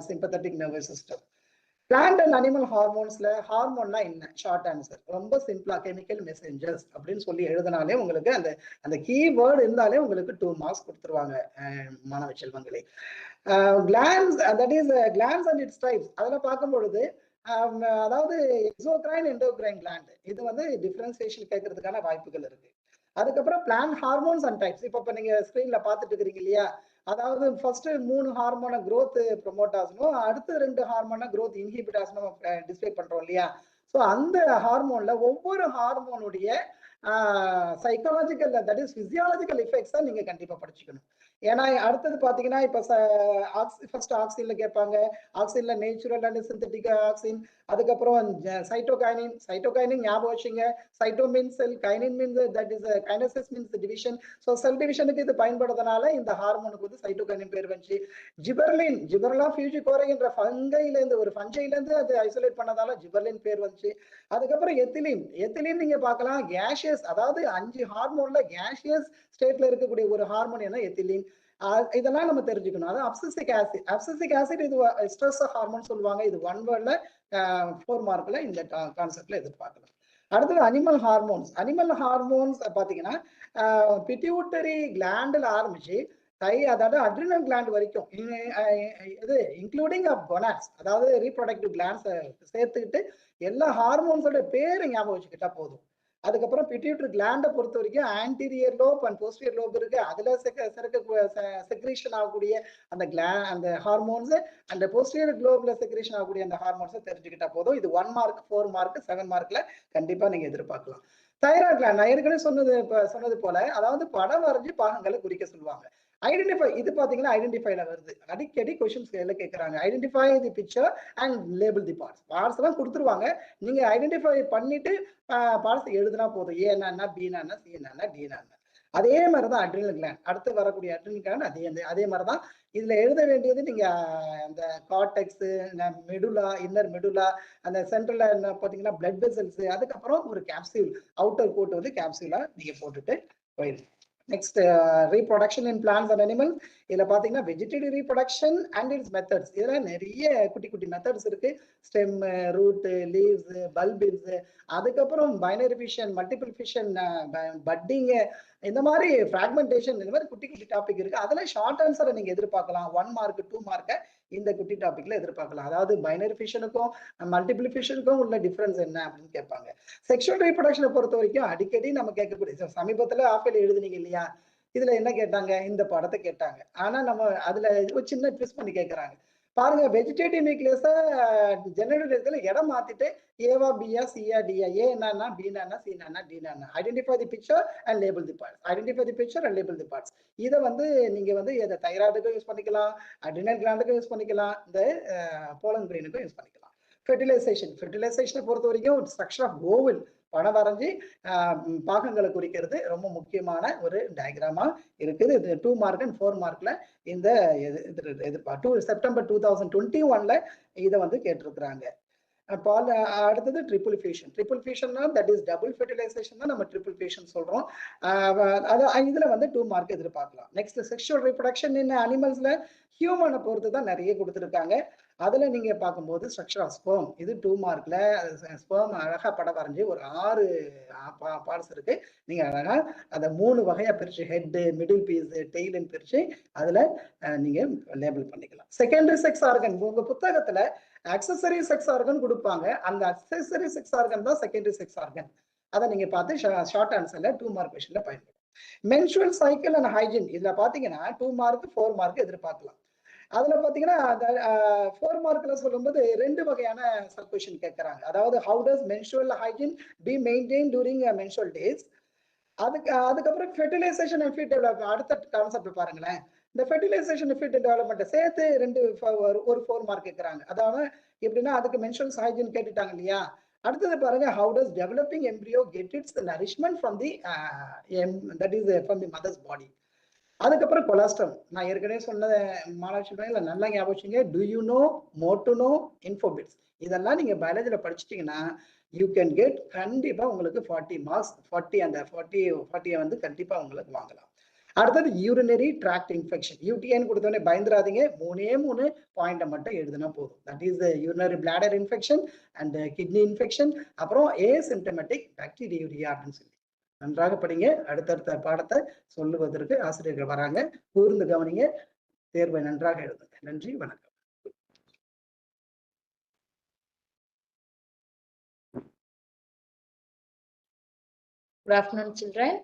sympathetic nervous system. Plant and animal ஹார்மோன்ஸ்ல ஹார்மோன்னா என்ன? ஷார்ட் ஆன்சர் ரொம்ப சிம்பிளா கெமிக்கல் மெசேஞ்சர்ஸ் அப்படின்னு சொல்லி எழுதினாலே உங்களுக்கு அந்த கீவேர்டு இருந்தாலே உங்களுக்கு 2 மார்க்ஸ் கொடுத்துருவாங்க மாணவ செல்வங்களே. Glands, that is glands and its types, அதில் பார்க்கும் பொழுது அதாவது எக்ஸோக்ரைன், எண்டோக்ரைன் கிளாண்ட், இது வந்து டிஃபரன்சியேஷன் கேட்கறதுக்கான வாய்ப்புகள் இருக்கு. அதுக்கப்புறம் பிளான்ட் ஹார்மோன்ஸ் அண்ட் டைப்ஸ், இப்போ நீங்க ஸ்கிரீன்ல பார்த்துட்டு இருக்கிறீங்க இல்லையா, அதாவது ஃபர்ஸ்ட் 3 ஹார்மோன growth ப்ரொமோட் ஆகணும், அடுத்து 2 ஹார்மோன growth இன்ஹிபிட் ஆகணும் நம்ம டிஸ்ப்ளே பண்றோம் இல்லையா. ஸோ அந்த ஹார்மோன்ல ஒவ்வொரு ஹார்மோனுடைய சைக்காலஜிக்கல், தட் இஸ் பிசியாலஜிக்கல் எஃபெக்ட்ஸை நீங்க கண்டிப்பா படிச்சுக்கணும். ஏன்னா அடுத்தது பாத்தீங்கன்னா இப்ப ஃபர்ஸ்ட் ஆக்சின்ல கேட்பாங்க. ஆக்சின்ல நேச்சுரல் அண்ட் சிந்தட்டிக் ஆக்சின், அதுக்கப்புறம் சைட்டோகைனின் ஞாபகம் வச்சுங்க. Cyto means cell, kinin means that is kinesis means division. So cell டிவிஷனுக்கு இது பயன்படுறதுனால இந்த ஹார்மோனுக்கு வந்து சைட்டோகைனின் பேர் வந்துச்சு. ஜிபர்லா ஃபியூஜிகோரே என்ற ஒரு ஃபஞ்சைல இருந்து அது ஐசோலேட் பண்ணதால ஜிபர்லின் பேர் வந்துச்சு. அதுக்கப்புறம் எத்திலீன் நீங்க பார்க்கலாம் கேஷியஸ், அதாவது 5 ஹார்மோன்ல கேஷியஸ் ஸ்டேட்ல இருக்கக்கூடிய ஒரு ஹார்மோன் என்ன எத்திலீன். இதெல்லாம் நம்ம தெரிஞ்சுக்கணும். அதாவது அப்சிசிக் ஆசிட் இது ஸ்ட்ரெஸ் ஹார்மோன் சொல்லுவாங்க. இது 1 வேர்ட்ல 4 மார்க்ல இந்த கான்செப்ட்ல எதிர்பார்க்கலாம். அடுத்தது அனிமல் ஹார்மோன்ஸ் பாத்தீங்கன்னா பிட்யூட்டரி கிளாண்ட்ல ஆரம்பிச்சு அதாவது அட்ரினல் கிளாண்ட் வரைக்கும் இது இன்க்ளூடிங் கொனாட்ஸ், அதாவது ரீப்ரொடக்டிவ் கிளாண்ட்ஸ் சேர்த்துக்கிட்டு எல்லா ஹார்மோன்ஸோட பேரை ஞாபகம் வச்சுக்கிட்டா போதும். அதுக்கப்புறம் பிட்யூட்டரி கிளாண்டை பொறுத்த வரைக்கும் anterior lobe and posterior lobe இருக்கு. அதுல செக்ரீஷன் ஆகக்கூடிய அந்த ஹார்மோன்ஸ் அந்த போஸ்டீரியர் லோப்ல செக்ரீஷன் ஆகக்கூடிய அந்த ஹார்மோன்ஸை தெரிஞ்சுக்கிட்டா போதும். இது 1 மார்க், 4 மார்க், 7 மார்க்ல கண்டிப்பா நீங்க எதிர்பார்க்கலாம். தைராய்டு கிளாண்ட் நான் ஏற்கனவே சொன்னது போல, அதாவது படம் வரைஞ்சு பாகங்களை குறிக்க சொல்லுவாங்க. ஐடென்டிஃபை, இது பாத்தீங்கன்னா ஐடென்டிஃபைல வருது. அடிக்கடி கொஸ்டின்ஸ் கேட்கறாங்க. Identify the picture and label the parts எல்லாம் கொடுத்துருவாங்க. நீங்க ஐடென்டிஃபை பண்ணிட்டு பார்ட்ஸ் எழுதுனா போதும். ஏ என்ன, பி என்ன, சி என்ன, டி என்ன. அதே மாதிரிதான் அட்ரினல் கிளாண்ட், அடுத்து வரக்கூடிய அட்ரினல் கிளாண்ட் அதே மாதிரிதான். இதுல எழுத வேண்டியது நீங்க அந்த கார்டெக்ஸ், மெடுலா, இன்னர் மெடுலா, அந்த சென்ட்ரல்ல என்ன பாத்தீங்கன்னா பிளட் வெசல்ஸ், அதுக்கப்புறம் ஒரு கேப்சியூல், அவுட்டர் கோட் வந்து கேப்சியூலா நீங்க போட்டுட்டு போயிடுங்க. Next reproduction in plants and animals. இதுல பாத்தீங்கன்னா vegetative reproduction and its methods. இதுல நிறைய குட்டி மெத்தட்ஸ் இருக்கு. ஸ்டெம், ரூட், லீவ்ஸ், பல்பில்ஸ், அதுக்கப்புறம் binary fission, multiple fission, budding, இந்த மாதிரி பிராக்மெண்டேஷன், இந்த மாதிரி குட்டி டாபிக் இருக்கு. அதுல ஷார்ட் ஆன்சரை நீங்க எதிர்பார்க்கலாம். 1 மார்க், 2 மார்க்க இந்த குட்டி டாபிக்ல எதிர்பார்க்கலாம். அதாவது பைனரி ஃபிஷனுக்கும் மல்டிபிள் ஃபிஷனுக்கும் உள்ள டிஃபரன்ஸ் என்ன அப்படின்னு கேட்பாங்க. செக்ஷுவல் ரீப்ரொடக்ஷனை பொறுத்த வரைக்கும் அடிக்கடி நம்ம கேட்கக்கூடிய, சமீபத்துல ஆஃபேல எழுதுனீங்க இல்லையா, இதுல என்ன கேட்டாங்க, இந்த படத்தை கேட்டாங்க. ஆனா நம்ம அதுல ஒரு சின்ன ட்விஸ்ட் பண்ணி கேட்கறாங்க பாருங்க. வெஜிடேட்டிவ் நியூக்ளியஸ ஜெனரேட்டர்ல இடம் மாத்திட்டு ஏவா, பியா, சியா, டியா, ஏ என்னன்னா, பி என்னன்னா, சி என்னன்னா, டி என்னன்னா, identify the picture and label the parts. இதை வந்து நீங்க வந்து இதை தைராய்டுக்கும் யூஸ் பண்ணிக்கலாம், அட்ரினல் கிளாண்டுக்கும் யூஸ் பண்ணிக்கலாம், இந்த போலன் கிரெயினுக்கும் யூஸ் பண்ணிக்கலாம். ஃபெர்டிலைசேஷனை பொறுத்த வரைக்கும் ஸ்ட்ரக்சர் ஆஃப் ஓவல் படம் வரைஞ்சி பாகங்களை குறிக்கிறது ரொம்ப முக்கியமான ஒரு டயக்ராமா இருக்குது. இது 2 மார்க் அண்ட் 4 மார்க்ல இந்த செப்டம்பர் 2021ல இதை வந்து கேட்டிருக்கிறாங்க. அடுத்தது triple fusion that is double fertilisation தான் நம்ம ட்ரிபிள் ஃபியூஷன் சொல்றோம். இதுல வந்து 2 மார்க் எதிர்பார்க்கலாம். நெக்ஸ்ட் செக்ஷுவல் ரீப்ரொடக்ஷன் இன் அனிமல்ஸ்ல ஹியூமனை பொறுத்து தான் நிறைய கொடுத்துருக்காங்க. அதுல நீங்க பார்க்கும்போது ஸ்ட்ரக்சர் ஆஃப் ஸ்பெர்ம், இது 2 மார்க்ல ஸ்பெர்ம் அழகா படம் வரைஞ்சி ஒரு 6 பார்ட்ஸ் இருக்கு. நீங்க அழகா அதை 3 வகையா பிரிச்சு, ஹெட், மிடில் பீஸ், டெய்ல்னு பிரிச்சு அதுல நீங்க லேபிள் பண்ணிக்கலாம். செகண்டரி செக்ஸ் ஆர்கன், உங்க புத்தகத்துல அக்சசரி செக்ஸ் ஆர்கன் கொடுப்பாங்க. அந்த அக்சசரி செக்ஸ் ஆர்கன் தான் செகண்டரி செக்ஸ் ஆர்கன். அதை நீங்க பார்த்து ஷார்ட் ஆன்சர்ல 2 மார்க் கொஸ்டின்ல பயன்படும். மென்சுரல் சைக்கிள் அண்ட் ஹைஜீன், இதுல பாத்தீங்கன்னா 2 மார்க், 4 மார்க் எதிர்பார்க்கலாம். அதுல பாத்தீங்கன்னா 4 மார்க்ல சொல்லும்போது 2 வகையான கொஸ்டின் கேட்கறாங்க. அதாவது how does menstrual hygiene be maintain during menstrual days. அதுக்கப்புறம் ஃபெர்டிலைசேஷன் அண்ட் ஃபீட் டெவலப்மெண்ட், அடுத்த கான்செப்ட் பாருங்களேன். இந்த ஃபெர்டிலைசேஷன் ஃபீட் டெவலப்மெண்ட் சேர்த்து ஒரு 4 மார்க் கேட்கறாங்க. அதாவது எப்படின்னா அதுக்கு மென்சுரல் ஹைஜீன் கேட்டுட்டாங்க இல்லையா. அடுத்தது பாருங்க, how does developing embryo get its nourishment from the mother's body. அதுக்கப்புறம் கொலஸ்ட்ரால், நான் ஏற்கனவே சொன்ன மாணவர்கள் நல்லா ஞாபகம், do you know, more to know, infobits, இதெல்லாம் நீங்க பயாலஜில படிச்சிட்டீங்கன்னா யூ கேன் கெட் கண்டிப்பா உங்களுக்கு 40 மார்க்ஸ். 40 வந்து கண்டிப்பா உங்களுக்கு வாங்கலாம். அடுத்தது யூரினரி ட்ராக்ட் இன்ஃபெக்ஷன், யூடிஐன்னு கொடுத்தோடனே பயந்துராதீங்க. 3 பாயிண்ட மட்டும் எழுதுனா போதும். That is urinary bladder infection and kidney infection, அப்புறம் ஏசிம்டமேட்டிக் பாக்டீரியா அப்படின்னு சொல்லி நன்றாக படிங்க. அடுத்தடுத்த பாடத்தை சொல்லுவதற்கு ஆசிரியர்கள் வராங்க. கூர்ந்து கவனிங்க, தேர்வை நன்றாக எழுதுங்க. நன்றி, வணக்கம். Good afternoon, children.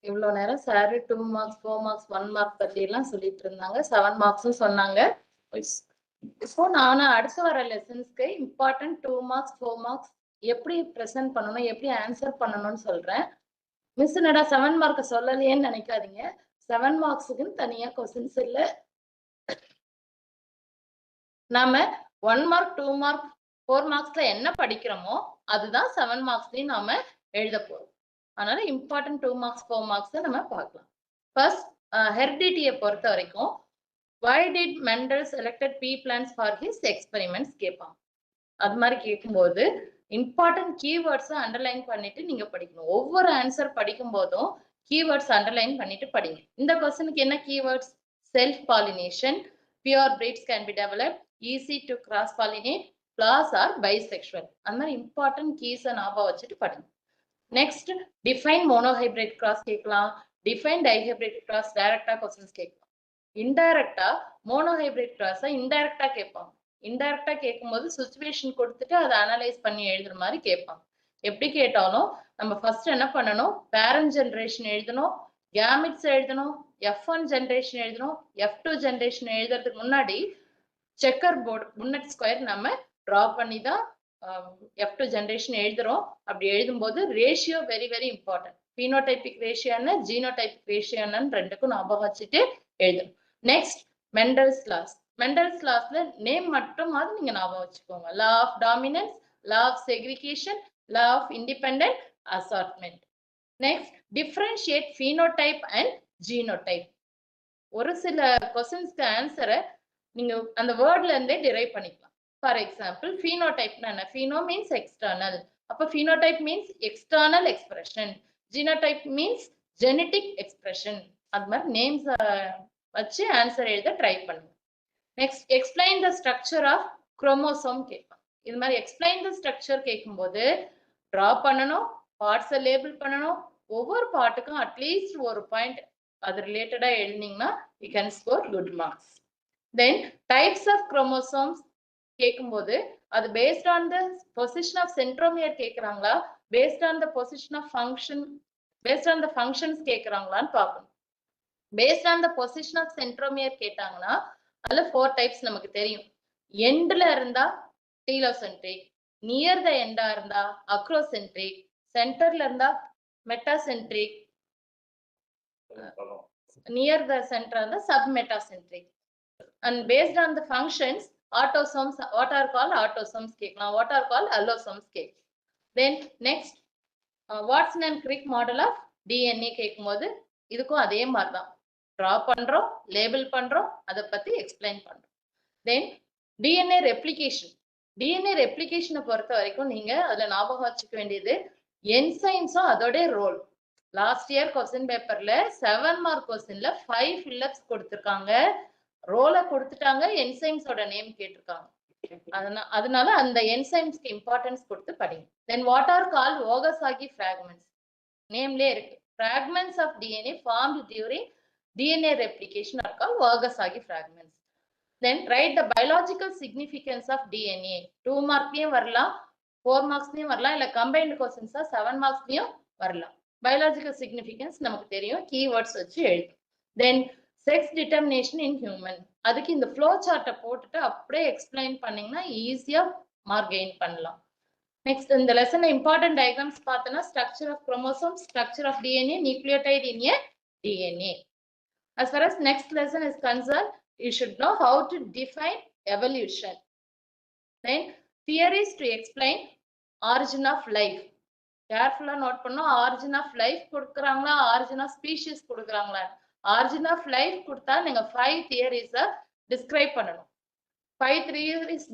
இவ்வளோ நேரம் சார் 2 மார்க்ஸ், 4 மார்க்ஸ், 1 மார்க் பத்தி எல்லாம் சொல்லிட்டு இருந்தாங்க. 7 மார்க்ஸும் சொன்னாங்க. இப்போ நானும் அடுத்து வர லெசன்ஸ்க்கு இம்பார்ட்டன்ட் 2 மார்க்ஸ், 4 மார்க்ஸ் எப்படி ப்ரெசென்ட் பண்ணணும், எப்படி ஆன்சர் பண்ணணும்னு சொல்றேன். மிஸ் என்னடா 7 மார்க் சொல்லலையேன்னு நினைக்காதீங்க. 7 மார்க்ஸுக்குன்னு தனியா கொஸ்டின்ஸ் இல்ல. நாம 1 மார்க் 2 மார்க் 4 மார்க்ஸ்ல என்ன படிக்கிறோமோ அதுதான் 7 மார்க்ஸ்லயும் நாம எழுத போறோம். அதனால இம்பார்ட்டன்ட் 2 மார்க்ஸ் 4 மார்க்ஸ் நம்ம பார்க்கலாம். ஃபர்ஸ்ட் ஹெரிடிட்டியை பொறுத்த வரைக்கும் why did Mendel selected pea plants for his experiments கேட்பாங்க. அது மாதிரி கேட்கும்போது இம்பார்ட்டன்ட் கீவேர்ட்ஸை அண்டர்லைன் பண்ணிட்டு நீங்க படிக்கணும். ஒவ்வொரு ஆன்சர் படிக்கும் போதும் கீவேர்ட்ஸ் அண்டர்லைன் பண்ணிட்டு படிங்க. இந்த கொஸ்டினுக்கு என்ன keywords? Self pollination, pure breeds can be develop, easy to cross pollinate, flowers are bisexual. அந்த மாதிரி இம்பார்ட்டன்ட் கீஸை ஞாபகம் வச்சுட்டு படிங்க. நெக்ஸ்ட் டிஃபைன் மோனோஹைபிரிட் கிராஸ் கேட்கலாம், டிஃபைன் டைஹைபிரிட் கிராஸ் டைரக்டா கொஸ்டின்ஸ் கேட்கலாம். இன்டைரக்டா மோனோஹைபிரிட் கிராஸை இன்டைரக்டா கேட்பாங்க. இன்டைரக்டா கேட்கும்போது சுச்சுவேஷன் கொடுத்துட்டு அதை அனலைஸ் பண்ணி எழுதுற மாதிரி கேட்பாங்க. எப்படி கேட்டாலும் நம்ம ஃபர்ஸ்ட் என்ன பண்ணணும்? பேரண்ட் ஜென்ரேஷன் எழுதணும், கேமிட்ஸ் எழுதணும், F1 ஜென்ரேஷன் எழுதணும், F2 ஜென்ரேஷன் எழுதுறதுக்கு முன்னாடி செக்கர் போர்டு புன்னட் ஸ்கொயர் நம்ம டிரா பண்ணி தான் F2 ஜென்ரேஷன் எழுதுறோம். அப்படி எழுதும்போது ratio very very important. Phenotypic ratio என்ன, ஜீனோடைபிக் ரேஷியோ என்னன்னு ரெண்டுக்கும் ஞாபகம் வச்சுட்டு எழுதணும். Next Mendel's laws. மெண்டல்ஸ் லாஸ்ல நேம் மட்டுமாவது நீங்க ஞாபகம் வச்சுக்கோங்க. Law of dominance, law of segregation, law of independent assortment. Next differentiate phenotype and genotype. ஒரு சில கொஸ்டின்ஸ்க்கு ஆன்சரை நீங்க அந்த வேர்ட்ல இருந்தே டிரைவ் பண்ணிக்கலாம். ஃபார் எக்ஸாம்பிள் phenotype என்ன? pheno மீன்ஸ் எக்ஸ்டர்னல், அப்ப phenotype means external expression, genotype means genetic expression. அது மாதிரி நேம்ஸ் வச்சு ஆன்சர் எழுத ட்ரை பண்ணுங்க. Next explain the structure of chromosome கேட்பாங்க. இது மாதிரி எக்ஸ்பிளைன் த ஸ்ட்ரக்சர் கேட்கும்போது டிரா பண்ணணும், பார்ட்ஸை லேபிள் பண்ணணும். ஒவ்வொரு பார்ட்டுக்கும் அட்லீஸ்ட் ஒரு பாயிண்ட் அது ரிலேட்டடா எழுதினீங்கன்னா you can score good marks. Then types of chromosomes கேட்கும்போது அது based on the position of centromere கேட்குறாங்களா, based on the position of function, based on the functions கேட்குறாங்களான்னு பார்க்கணும். Based on the position of centromere கேட்டாங்கன்னா அதுல 4 types நமக்கு தெரியும். எண்ட்ல இருந்தா டீலோசென்ட்ரிக், நியர் த எண்டா இருந்தா அக்ரோசென்ட்ரிக், சென்டர்ல இருந்தா மெட்டாசென்ட்ரிக், நியர் த சென்டர் இருந்தா submetacentric. And based on the functions autosomes, what are call autosomes கேட்கலாம், வாட் ஆர் கால் அல்லோசோம்ஸ் கேட்கலாம். Then next Watson and Crick model of DNA கேட்கும்போது இதுக்கும் அதே மாதிரி தான் டிரா பண்றோம், லேபிள் பண்றோம், அதை பத்தி எக்ஸ்பிளைன் பண்றோம். தென் டிஎன்ஏ ரெப்ளிகேஷன். டிஎன்ஏ ரெப்ளிகேஷனை பொறுத்த வரைக்கும் நீங்க அதுல ஞாபகம் வச்சுக்க வேண்டியது என்சைம்ஸும் அதோட ரோல். லாஸ்ட் இயர் கொஸ்டின் பேப்பர்ல 7 மார்க் கொஸ்டின்ல 5 ஃபில்லப்ஸ் கொடுத்துருக்காங்க, ரோலை கொடுத்துட்டாங்க, என்சைம்ஸோட நேம் கேட்டிருக்காங்க. அதனால அந்த என்சைம்ஸ்க்கு இம்பார்ட்டன்ஸ் கொடுத்து படிங்க. Then what are call Okazaki fragments. நேம்லயே இருக்கு, fragments of DNA formed during DNA replication are called Wagasagi fragments. Then write the biological significance of DNA. 2 மார்க்லயும் வரலாம், 4 மார்க்ஸ்லயும் வரலாம், இல்ல கம்பைன்ட் கொஸ்டின்ஸா 7 மார்க்ஸ்லயும் வரலாம். பயாலஜிக்கல் சிக்னிஃபிகன்ஸ் நமக்கு தெரியும், கீவேர்ட்ஸ் வச்சு எழுதும். தென் செக்ஸ் டிட்டர்மினேஷன் இன் ஹியூமன். அதுக்கு இந்த ஃப்ளோ சார்ட்டை போட்டுட்டு அப்படியே எக்ஸ்பிளைன் பண்ணீங்கன்னா ஈஸியா மார்க் கெயின் பண்ணலாம். நெக்ஸ்ட் இந்த லெசன்ல இம்பார்ட்டன்ட் டயக்ராம்ஸ் பார்த்தோம்னா structure of chromosome, structure of DNA, nucleotide in a DNA. As far as next lesson is concerned, you should know how to define evolution. Then theories to explain origin of life. Carefully note பண்ணோம், origin of life கொடுக்குறாங்களா, origin of species கொடுக்குறாங்களா. origin of life கொடுத்தா நீங்க 5 theories describe பண்ணணும். 5 theories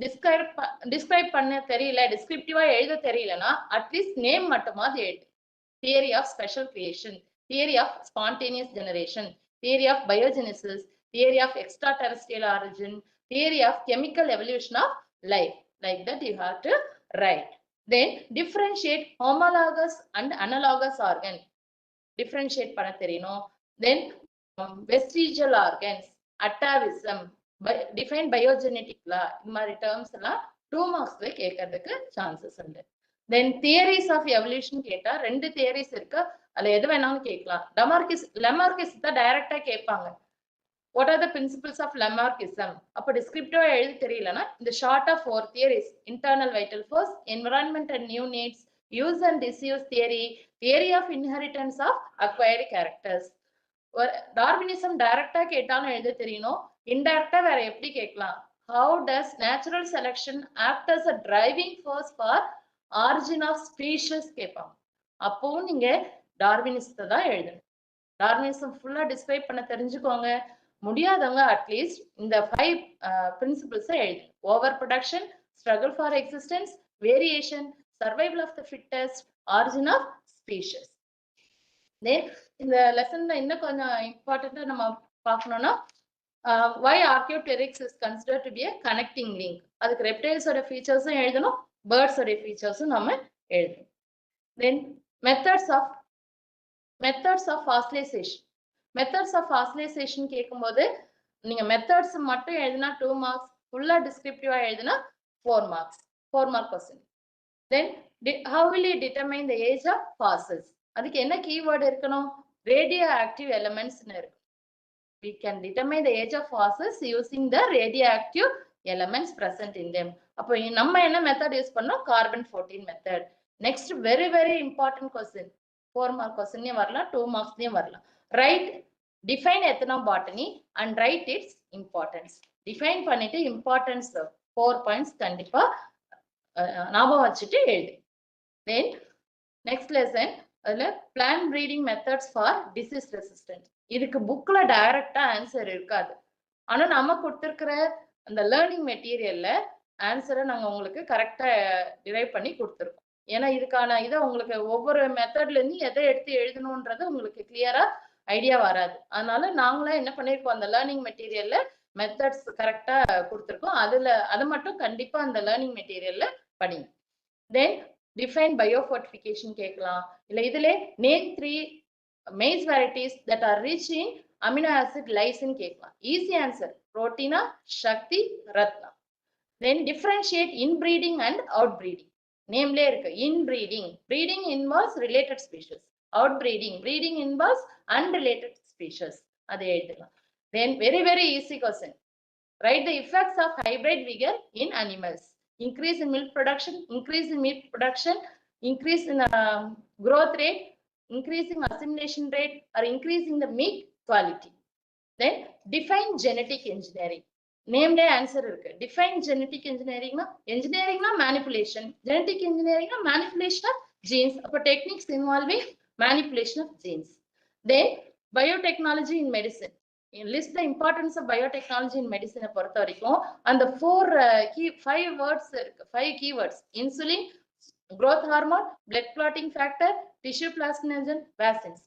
describe பண்ண தெரியல, descriptive எழுத தெரியலனா அட்லீஸ்ட் நேம் மட்டுமாவது எழுது. Theory of special creation, theory of spontaneous generation, theory of biogenesis, theory of extraterrestrial origin, theory of chemical evolution of life. Like that you have to write. Then differentiate homologous and analogous organ. Differentiate பண்ண தெரியணும். Then vestigial organs, atavism, define biogenetic law. இந்த மாதிரி terms எல்லாம் 2 மார்க்ஸ்ல கேட்கறதுக்கு chances உண்டு. தென் theories of evolution கேட்டா 2 theories இருக்கு, அதுல எது வேணாலும் கேட்கலாம். லெமார்கிஸ் தான் டைரக்டா கேட்பாங்க. What are the principles of Lamarckism? அப்போ டிஸ்கிரிப்டிவா எழுதி தெரியலனா இந்த short of 4 theories: internal vital force, environment and new needs, use and disuse theory, theory of inheritance of acquired characters. Darwinism டைரக்டா கேட்டாலும் எழுத தெரியணும். இன்டைரக்டா வேற எப்படி கேட்கலாம்? How does natural selection act as a driving force for origin of species கேட்பாங்க. அப்பவும் நீங்க டார்வினிசத்தை தான் எழுதணும். டார்வினிசம் ஃபுல்லா டிஸ்கிரைப் பண்ண தெரிஞ்சுக்கோங்க. முடியாதவங்க அட்லீஸ்ட் இந்த 5 பிரின்சிபிள்ஸை எழுது. Over production, struggle for existence, variation, survival of the fittest, origin of species. இந்த லெசன்ல இன்னும் கொஞ்சம் இம்பார்ட்டண்டா நம்ம பார்க்கணும்னா why Archaeopteryx is considered to be a connecting link. அதுக்கு reptiles ஓட ஃபீச்சர்ஸும் எழுதணும், பேர்ட்ஸ் ஓட ஃபீச்சர்ஸும் நம்ம எழுதணும். Then methods of fossilization. Methods of fossilization கேட்கும்போது நீங்க மெத்தட்ஸ் மட்டும் எழுதினா 2 மார்க்ஸ், ஃபுல்லா டிஸ்கிரிப்டிவா எழுதினா 4 marks, 4 mark question. Then how will you determine the age of fossils? அதுக்கு என்ன கீவேர்ட் இருக்கணும்? ரேடியோ ஆக்டிவ் எலிமெண்ட்ஸ்னு இருக்கு. We can determine the age of fossils using the radioactive elements present in them. அப்போ நம்ம என்ன மெத்தட் யூஸ் பண்ணோம்? Carbon 14 method. Next very very important question, 4 mark கொஸ்டின்லயும் வரலாம், 2 மார்க்ஸ்லயும் வரலாம். Write define ethnobotany and write its importance. Define பண்ணிட்டு importance 4 points கண்டிப்பா ஞாபகம் வச்சுட்டு எழுது. தென் நெக்ஸ்ட் லெசன் அதுல plant breeding methods for disease resistant. இதுக்கு புக்ல டைரக்டா ஆன்சர் இருக்காது. ஆனா நம்ம கொடுத்திருக்கிற அந்த லேர்னிங் மெட்டீரியல்ல ஆன்சரை நாங்க உங்களுக்கு கரெக்டா டிரைவ் பண்ணி கொடுத்துருக்கோம். ஏன்னா இதுக்கான இதை உங்களுக்கு ஒவ்வொரு மெத்தட்ல இருந்து எதை எடுத்து எழுதணும்ன்றது உங்களுக்கு கிளியரா ஐடியா வராது. அதனால நாங்களே என்ன பண்ணிருக்கோம், அந்த லேர்னிங் மெட்டீரியல்ல மெத்தட்ஸ் கரெக்டா கொடுத்துருக்கோம். அது மட்டும் கண்டிப்பா அந்த லேர்னிங் மெட்டீரியல்ல படிங்க. தென் டிஃபைன் பயோஃபோர்டிஃபிகேஷன் கேட்கலாம். இல்ல இதுல name 3 maize varieties that are rich in amino acid lysine கேட்கலாம். ஈஸி ஆன்சர் புரோட்டீனா, Shakti, Rathna. Then differentiate inbreeding and out breeding. நேம்லே இருக்கு inbreeding. Breeding involves related species. Out breeding, breeding involves unrelated species. அதை எழுதலாம். Then very very easy question, write the effects of hybrid vigour in animals. Increase in milk production, increase in meat production, increase in growth rate, increasing assimilation rate, or increasing the meat quality. Then define genetic engineering. Named answer irukku. Define genetic engineering na manipulation, genetic engineering na manipulation of genes. Appo techniques involving manipulation of genes. Then biotechnology in medicine. List the importance of biotechnology in medicine பொறுத்த வரைக்கும் அந்த 5 words இருக்கு, 5 keywords: insulin, growth hormone, blood clotting factor, tissue plasminogen, vaccines.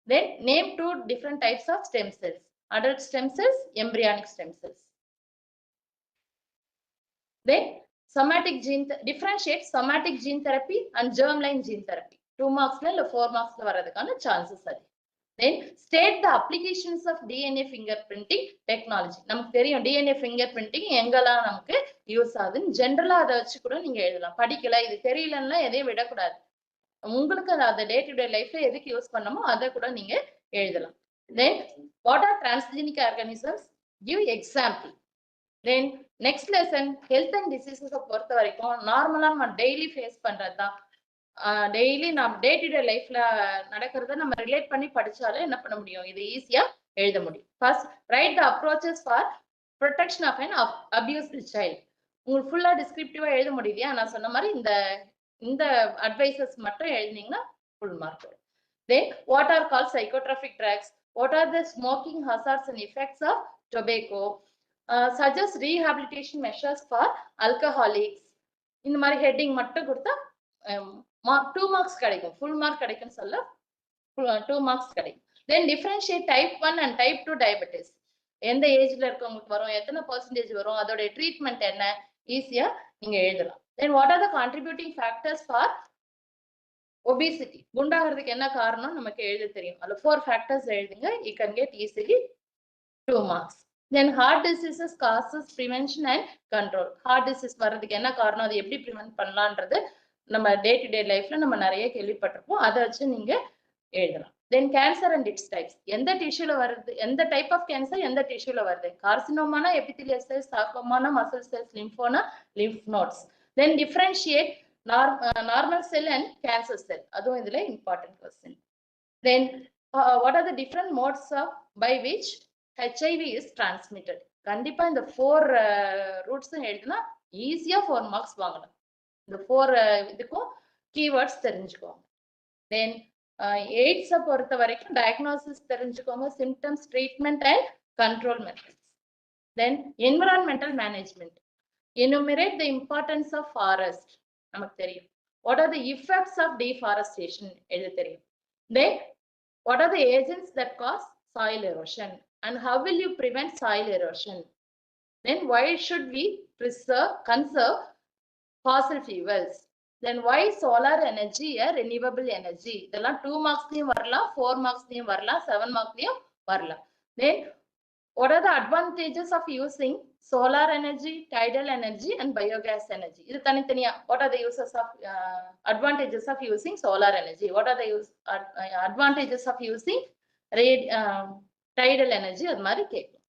Then name 2 different types of stem cells: adult stem cells, embryonic stem cells. Then somatic gene, differentiate somatic gene therapy and germline gene therapy. 2 marks இல்ல 4 marks வரதுக்கான chances அதிகம். Then state the applications of DNA fingerprinting technology. நமக்கு தெரியும் DNA fingerprinting எங்கெல்லாம் நமக்கு use ஆகுதுன்னு ஜென்ரலா அதை வச்சு கூட நீங்க எழுதலாம். படிக்கல, இது தெரியலன்னா எதையும் விடக்கூடாது. உங்களுக்கு அதை டே டு டே லைஃப்ல எதுக்கு யூஸ் பண்ணமோ அதை கூட நீங்க எழுதலாம். Then what are transgenic organisms? Give example. Then next lesson, health and diseases பொறுத்த வரைக்கும் நார்மலா நம்ம டெய்லி ஃபேஸ் பண்றதுதான். டெய்லி நம்ம டே டு டே லைஃப்ல நடக்கிறத நம்ம ரிலேட் பண்ணி படிச்சாலே என்ன பண்ண முடியும், இது ஈஸியா எழுத முடியும். First write the approaches for protection of an abused child. உங்களுக்கு ஃபுல்லா டிஸ்கிரிப்டிவா எழுத முடியலையா? நான் சொன்ன மாதிரி இந்த அட்வைசஸ் மட்டும் எழுதினீங்கன்னா ஃபுல் மார்க் வரும். Then what are called psychotropic drugs? What are the smoking hazards and effects of tobacco? Suggest rehabilitation measures for alcoholics. இந்த மாதிரி ஹெட்டிங் மட்டும் கொடுத்தா 2 marks கிடைக்கும். ஃபுல் மார்க் கிடைக்கும்னு சொல்ல 2 marks கிடைக்கும். Then differentiate type 1 and type 2 diabetes. எந்த ஏஜ்ல இருக்கவங்களுக்கு வரும், எத்தனை percentage வரும், அதோட ட்ரீட்மெண்ட் என்ன, ஈஸியா நீங்க எழுதலாம். Then what are the contributing factors for obesity? குண்டாகிறதுக்கு என்ன காரணம் நமக்கு எழுத தெரியும். அதுல 4 factors எழுதுங்க. You can get easily 2 marks. Then heart diseases causes, prevention and control. Heart disease வர்றதுக்கு என்ன காரணம், அது எப்படி ப்ரிவென்ட் பண்ணலான்றது நம்ம டே டு டே லைஃப்ல நம்ம நிறைய கேள்விப்பட்டிருப்போம். அதை வச்சு நீங்க எழுதலாம். Then cancer and its types. எந்த டிஷ்யூல வருது, எந்த டைப் ஆஃப் கேன்சர் எந்த டிஷ்யூல வருது, கார்சினோமானா எபித்தீலியல் செல்ஸ், சார்கோமானா மசில் செல்ஸ், லிம்போனா lymph nodes. Then differentiate normal cell and cancer cell. அதுவும் இதுல important question. Then what are the different modes of by which HIV is transmitted? கண்டிப்பா இந்த 4 ரூட்ஸும் எழுதுனா ஈஸியா 4 மார்க்ஸ் வாங்கலாம். இந்த 4 இதுக்கும் கீவேர்ட்ஸ் தெரிஞ்சுக்கோங்க. தென் எய்ட்ஸை பொறுத்த வரைக்கும் டயக்னோசிஸ் தெரிஞ்சுக்கோங்க, symptoms, treatment and control methods. Then environmental management, enumerate the importance of forest, நமக்கு தெரியும். What are the effects of deforestation, எழுத தெரியும். Then what are the agents that cause soil erosion and how will you prevent soil erosion? Then why should we conserve fossil fuels? Then why solar energy a renewable energy? இதெல்லாம் 2 மார்க்ஸ்லயும் வரலாம், 4 மார்க்ஸ்லயும் வரலாம், 7 மார்க்ஸ்லயும் வரலாம். Then what are the advantages of using solar energy, tidal energy and biogas energy? இது தனித்தனியா what are the uses of advantages of using solar energy? What are the advantages of using tidal energy? அது மாதிரி கேட்கும்.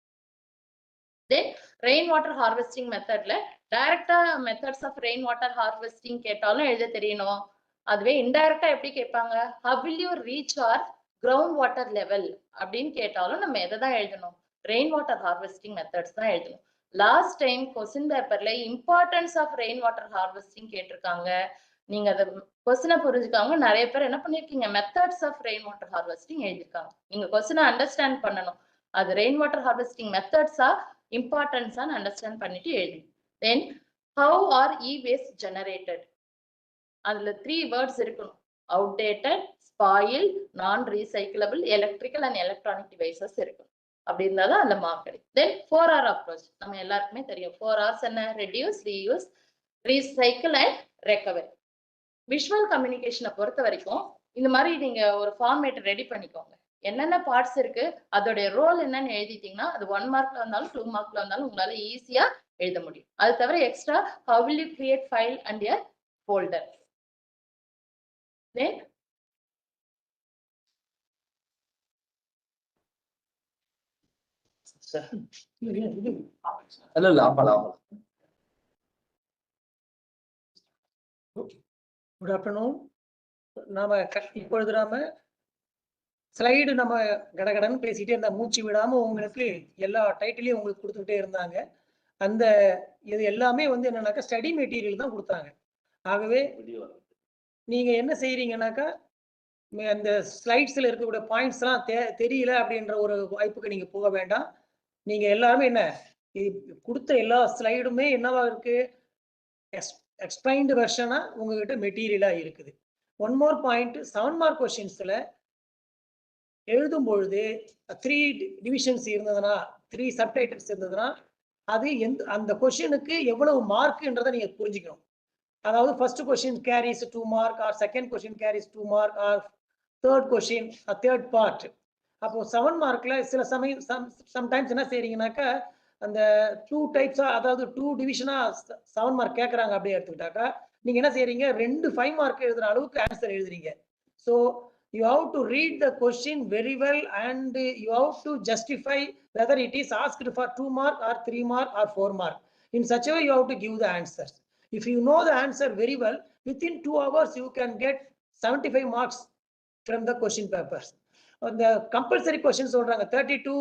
Then rain water harvesting methodல டைரக்டா methods of rain water harvesting கேட்டாலும் எழுத தெரியணும். அதுவே இன்டைரக்டா எப்படி கேட்பாங்க, how will you reach our ground water level அப்படின்னு கேட்டாலும் நம்ம எதை தான் எழுதணும், ரெயின் வாட்டர் ஹார்வெஸ்டிங் மெத்தட்ஸ் தான் எழுதணும். லாஸ்ட் டைம் கொஸ்டின் பேப்பர்ல importance of rain water harvesting கேட்டிருக்காங்க. நீங்க அதை கொஸ்டினை புரிஞ்சுக்காம நிறைய பேர் என்ன பண்ணிருக்கீங்க, methods of rain water harvesting எழுதிருக்காங்க. நீங்க கொஸ்டினை அண்டர்ஸ்டாண்ட் பண்ணணும், அது ரெயின் வாட்டர் ஹார்வெஸ்டிங் மெத்தட்ஸா இம்பார்ட்டன்ஸா அண்டர்ஸ்டாண்ட் பண்ணிட்டு எழுதி. Then how are e-waste generated? அதுல 3 words இருக்கணும், outdated, spoiled, non-recyclable, electrical and electronic devices இருக்கணும். அப்படி இருந்தாதான் அந்த மார்க் கிடைக்கும். Then 4R approach நம்ம எல்லாருக்குமே தெரியும். 4R's என்ன, reduce, reuse, recycle and recover. Visual கம்யூனிகேஷனை பொறுத்த வரைக்கும் இந்த மாதிரி நீங்க ஒரு ஃபார்மேட் ரெடி பண்ணிக்கோங்க. என்னென்ன பார்ட்ஸ் இருக்கு, அதோடைய ரோல் என்னன்னு எழுதிட்டீங்கன்னா அது 1 மார்க்ல இருந்தாலும் 2 மார்க்ல இருந்தாலும் உங்களால ஈஸியா எழுத முடியும். அது தவிர extra how will you create file and a folder? Then இல்ல ஆமாடா. Good afternoon. நாம இப்பொழுது நாம ஸ்லைடு நம்ம கடகடன்னு பேசிட்டே இருந்தா மூச்சு விடாம உங்களுக்கு எல்லா டைட்டிலையும் உங்களுக்கு கொடுத்துட்டே இருந்தாங்க. அந்த இது எல்லாமே வந்து என்னன்னாக்கா ஸ்டடி மெட்டீரியல் தான் கொடுத்தாங்க. ஆகவே நீங்க என்ன செய்யறீங்கன்னாக்கா அந்த ஸ்லைட்ஸ்ல இருக்கக்கூடிய பாயிண்ட்ஸ் எல்லாம் தெரியல அப்படின்ற ஒரு வாய்ப்புக்கு நீங்க போக வேண்டாம். நீங்க எல்லாருமே என்ன கொடுத்த எல்லா ஸ்லைடுமே என்னவா இருக்கு, எக்ஸ்பிளைன்டு வெர்ஷனா உங்ககிட்ட மெட்டீரியலா இருக்குது. ஒன் மோர் பாயிண்ட், 7 மார்க் கொஸ்டின்ஸ்ல எழுதும் பொழுது 3 டிவிஷன்ஸ் இருந்ததுன்னா, 3 சப்டைட்டில்ஸ் இருந்ததுன்னா அது அந்த கொஸ்டினுக்கு எவ்வளவு மார்க்ன்றதை நீங்க புரிஞ்சுக்கணும். அதாவது first question carries 2 mark, or second question carries 2 mark, or third question third part. அப்போ 7 மார்க்ல சில சமயம் சம்டைம்ஸ் என்ன செய்றீங்கன்னாக்கா அந்த 2 டைப்ஸா, அதாவது 2 டிவிஷனா 7 மார்க் கேட்கறாங்க அப்படியே எடுத்துக்கிட்டாக்கா நீங்க என்ன செய்யறீங்க, 2 5 மார்க் எழுதுற அளவுக்கு ஆன்சர் எழுதுறீங்க. So you have to read the question very well and you have to justify whether it is asked for 2 mark or 3 mark or 4 mark. In such a way you have to give the answers. If you know the answer very well, within 2 hours you can get 75 marks from the question papers. The compulsory questions சொல்றாங்க 32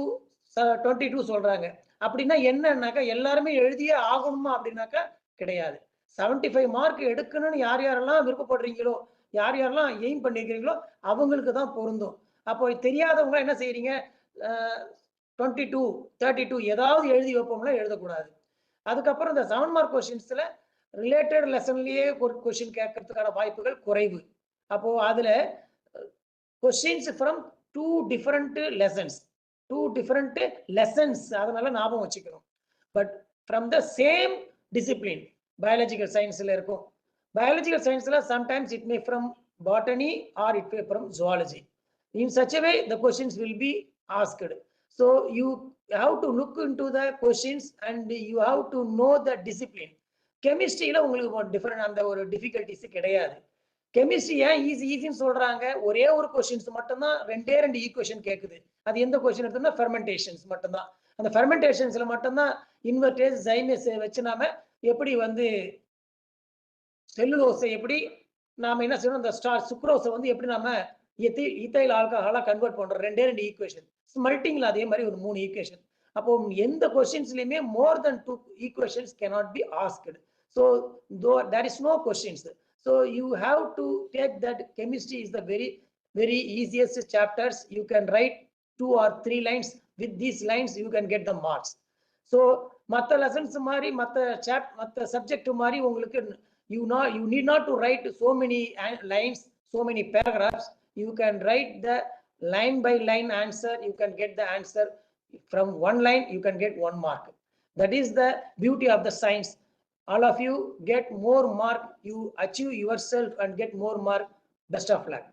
22 சொல்றாங்க. அப்படின்னா என்னன்னாக்கா எல்லாருமே எழுதியே ஆகணுமா அப்படின்னாக்கா கிடையாது. 75 mark எடுக்கணும்னு யார் யாரெல்லாம் விருப்பப்படுறீங்களோ, யார் யாரெல்லாம் எய்ம் பண்ணிக்கிறீங்களோ அவங்களுக்கு தான் பொருந்தும். அப்போ தெரியாதவங்க என்ன செய்யறீங்க, 22 32 ஏதாவது எழுதி வைப்போம்னா எழுதக்கூடாது. அதுக்கப்புறம் இந்த 7 மார்க் கொஸ்டின்ஸ்ல ரிலேட்டட் லெசன்லயே ஒரு கொஸ்டின் கேட்கறதுக்கான வாய்ப்புகள் குறைவு. அப்போ அதுல questions from 2 different lessons, 2 different lessons, அதனால ஞாபகம் வச்சுக்கணும். But from the same discipline, biological சயின்ஸ்ல இருக்கும். Biological science sometimes it may from botany or it may from zoology. In such a way the questions will be asked. So you have to look into the questions and you have to know the discipline. Chemistry la உங்களுக்கு different அந்த ஒரு difficulties கிடையாது. Chemistry ஏன் ஈஸின்னு சொல்றாங்க, ஒரே ஒரு questions மட்டும் தான் 2 ஈக்குவேஷன் கேக்குது. அது எந்த கொஸ்டின் எடுத்தோம்னா ஃபெர்மெண்டேஷன்ஸ் மட்டும் தான். அந்த ஃபெர்மெண்டேஷன்ஸ்ல மட்டும் தான் இன்வெர்டேஸ் ஜைமேஸ் வச்சு நாம எப்படி வந்து செல்லுலோஸை எப்படி நாம என்ன செய்யணும், அந்த சுக்ரோஸை வந்து எப்படி நாம ஈத்தைல் ஆல்கஹாலா கன்வெர்ட் பண்ற ரெண்டே 2 ஈக்குவேஷன். ஸ்மெல்டிங்ல அதே மாதிரி ஒரு 3 ஈக்குவேஷன். அப்போ எந்த கொஸ்டின்ஸ்லயுமே more than 2 equations cannot be asked. So though there is no questions. So you have to take that chemistry is the very easiest chapters. You can write 2 or 3 lines. With these lines you can get the marks. So மத்த lessons மாதிரி மத்த subject மாதிரி உங்களுக்கு you need not to write so many lines, so many paragraphs. You can write the line by line answer. You can get the answer from one line. You can get 1 mark. That is the beauty of the science. All of you get more mark. You achieve yourself and get more mark. Best of luck.